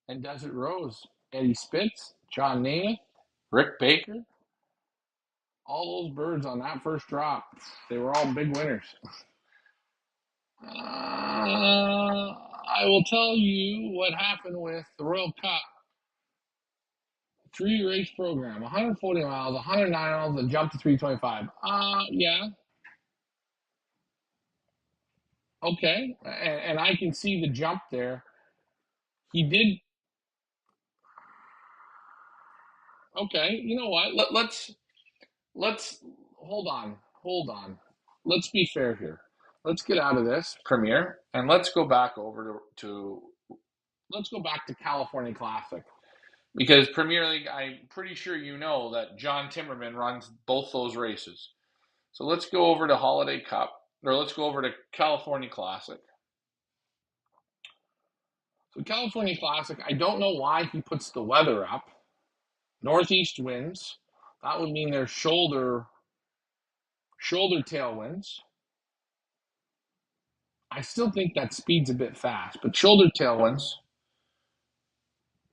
and Desert Rose. Eddie Spitz, John Namath, Rick Baker, all those birds on that first drop. They were all big winners. I will tell you what happened with the Royal Cup. 3 race program, 140 miles, 109 miles, and jump to 325. Yeah, okay. And I can see the jump there. He did. Okay, you know what? Let's hold on. Let's be fair here. Let's get out of this premiere and let's go back over to let's go back to California Classic because Premier League. I'm pretty sure you know that John Timmerman runs both those races. So let's go over to Holiday Cup or let's go over to California Classic. So California Classic, I don't know why he puts the weather up. Northeast winds. That would mean there's shoulder tailwinds. I still think that speed's a bit fast, but shoulder tailwinds.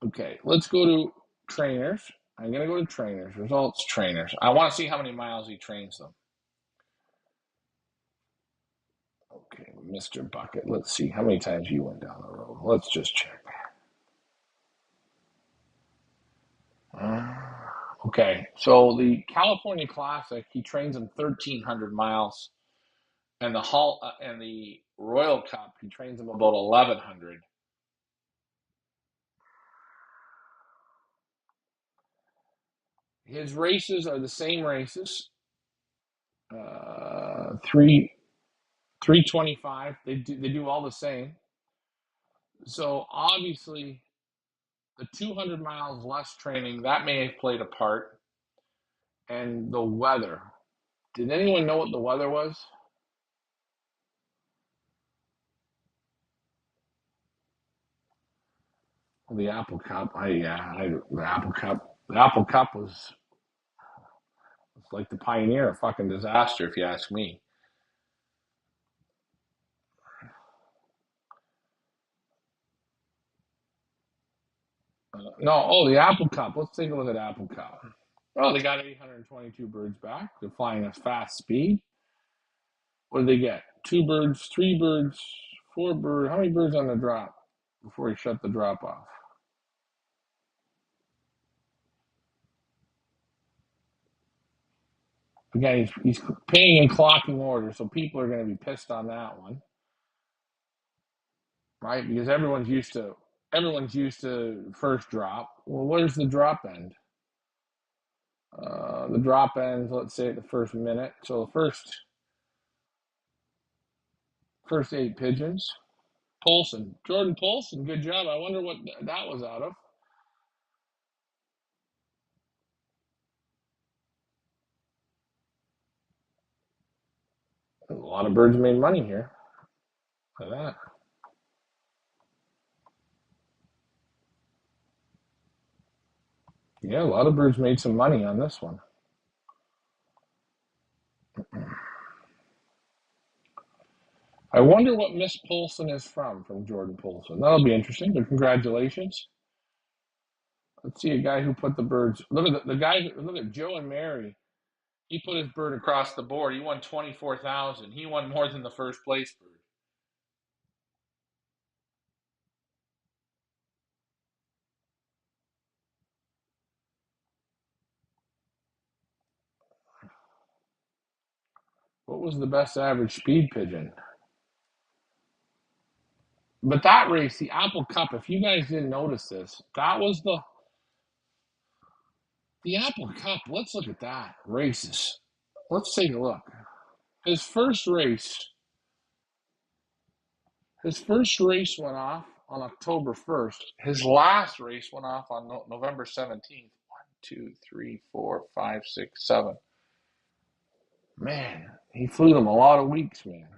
Okay, let's go to trainers. I'm gonna go to trainers. Results trainers. I want to see how many miles he trains them. Okay, Mr. Bucket. Let's see how many times you went down the road. Let's just check. Okay, so the California Classic, he trains them 1,300 miles, and the Royal Cup, he trains them about 1,100. His races are the same races. 325. They do all the same. So obviously, the 200 miles less training that may have played a part, and the weather. Did anyone know what the weather was? The Apple Cup. The Apple Cup. The Apple Cup was like the Pioneer, a fucking disaster, if you ask me. No, oh, the Apple Cup. Let's take a look at Apple Cup. Oh, they got 822 birds back. They're flying at fast speed. What did they get? 2 birds, 3 birds, 4 birds. How many birds on the drop before he shut the drop off? Again, he's paying and clocking order, so people are going to be pissed on that one, right? Because everyone's used to first drop. Well, where's the drop end? The drop ends, let's say, at the first minute. So the first 8 pigeons. Jordan Polson, good job. I wonder what that was out of. A lot of birds made money here. Look at that. Yeah, a lot of birds made some money on this one. I wonder what Miss Polson is from Jordan Polson. That'll be interesting, but congratulations. Let's see a guy who put the birds. Look at the guy. Look at Joe and Mary. He put his bird across the board. He won 24,000. He won more than the first place bird. What was the best average speed pigeon? But that race, the Apple Cup, if you guys didn't notice this, that was the Apple Cup. Let's look at that races. Let's take a look. His first race, his first race went off on October 1st. His last race went off on November 17th. 1, 2, 3, 4, 5, 6, 7. Man, he flew them a lot of weeks, man.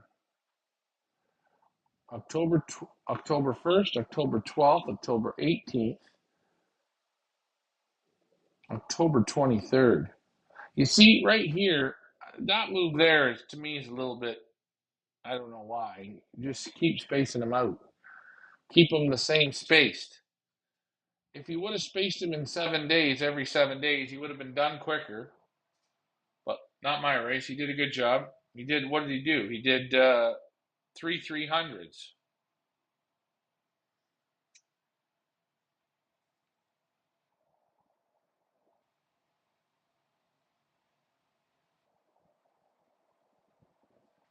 October 1st, October 12th, October 18th, October 23rd. You see, right here, that move there is to me is a little bit. I don't know why. Just keep spacing them out. Keep them the same spaced. If you would have spaced them in 7 days, every 7 days, he would have been done quicker. But not my race. He did a good job. He did. What did he do? He did 300s.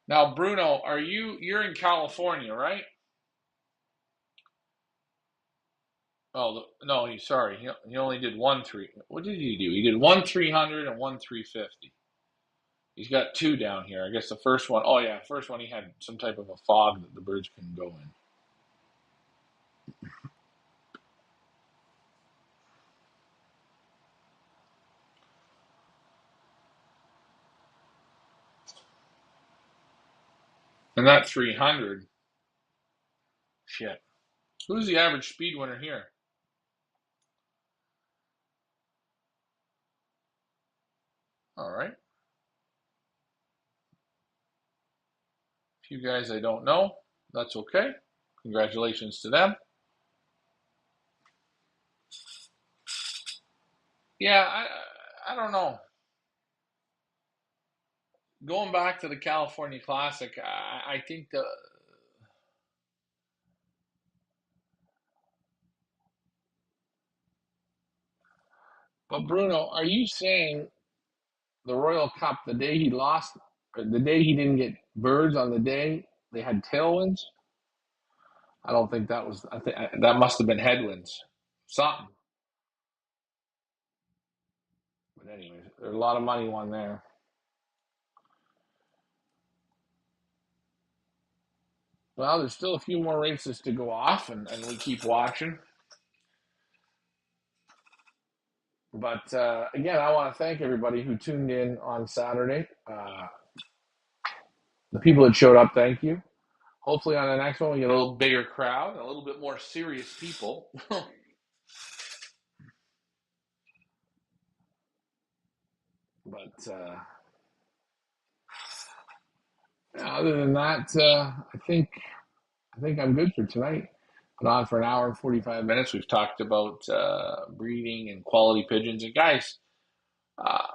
Now, Bruno, you're in California, right? Oh no, he's sorry. He only did one three. What did he do? He did one 300 and one 350. He's got two down here. I guess the first one, oh yeah, first one he had some type of a fog that the birds can go in. And that 300, shit. Who's the average speed winner here? All right. A few guys I don't know. That's okay. Congratulations to them. Yeah, I don't know. Going back to the California Classic, I think the. But Bruno, are you saying the Royal Cup, the day he lost, or the day he didn't get birds on the day they had tailwinds? I don't think that was. I think that must have been headwinds, something. But anyways, there's a lot of money won there. Well, there's still a few more races to go off, and we keep watching. But again, I want to thank everybody who tuned in on Saturday. The people that showed up, thank you. Hopefully, on the next one, we get a little bigger crowd, a little bit more serious people. But yeah, other than that, I think I'm good for tonight. Been on for an hour and 45 minutes. We've talked about breeding and quality pigeons. And guys, uh,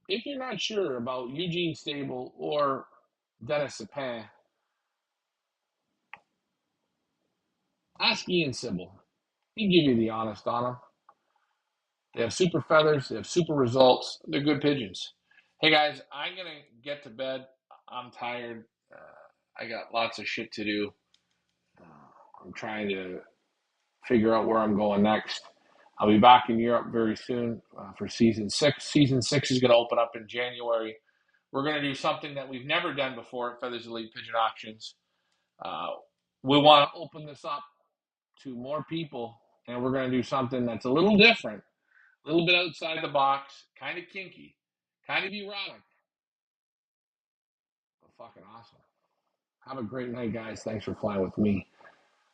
if you're not sure about Eugene Stable or Dennis Sapin, ask Ian Sybil. He'll give you the honest on them. They have super feathers. They have super results. They're good pigeons. Hey guys, I'm gonna get to bed. I'm tired. I got lots of shit to do. I'm trying to figure out where I'm going next. I'll be back in Europe very soon for season six. Season six is going to open up in January. We're going to do something that we've never done before at Feathers Elite Pigeon Auctions. Uh, we want to open this up to more people, and we're going to do something that's a little different, a little bit outside the box, kind of kinky, kind of erotic. fucking awesome. Have a great night, guys. Thanks for flying with me.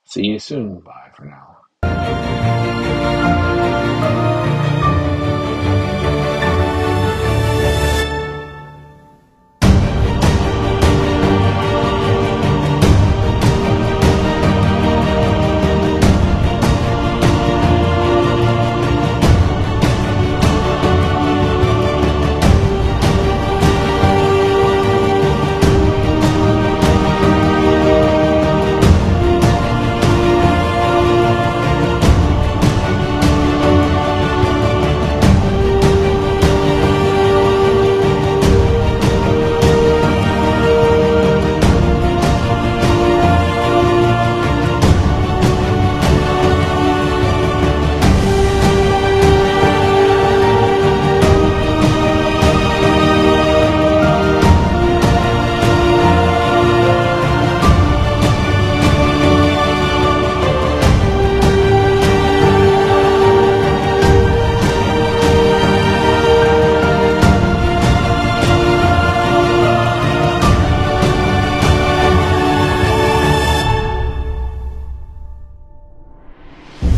See you soon. Bye for now.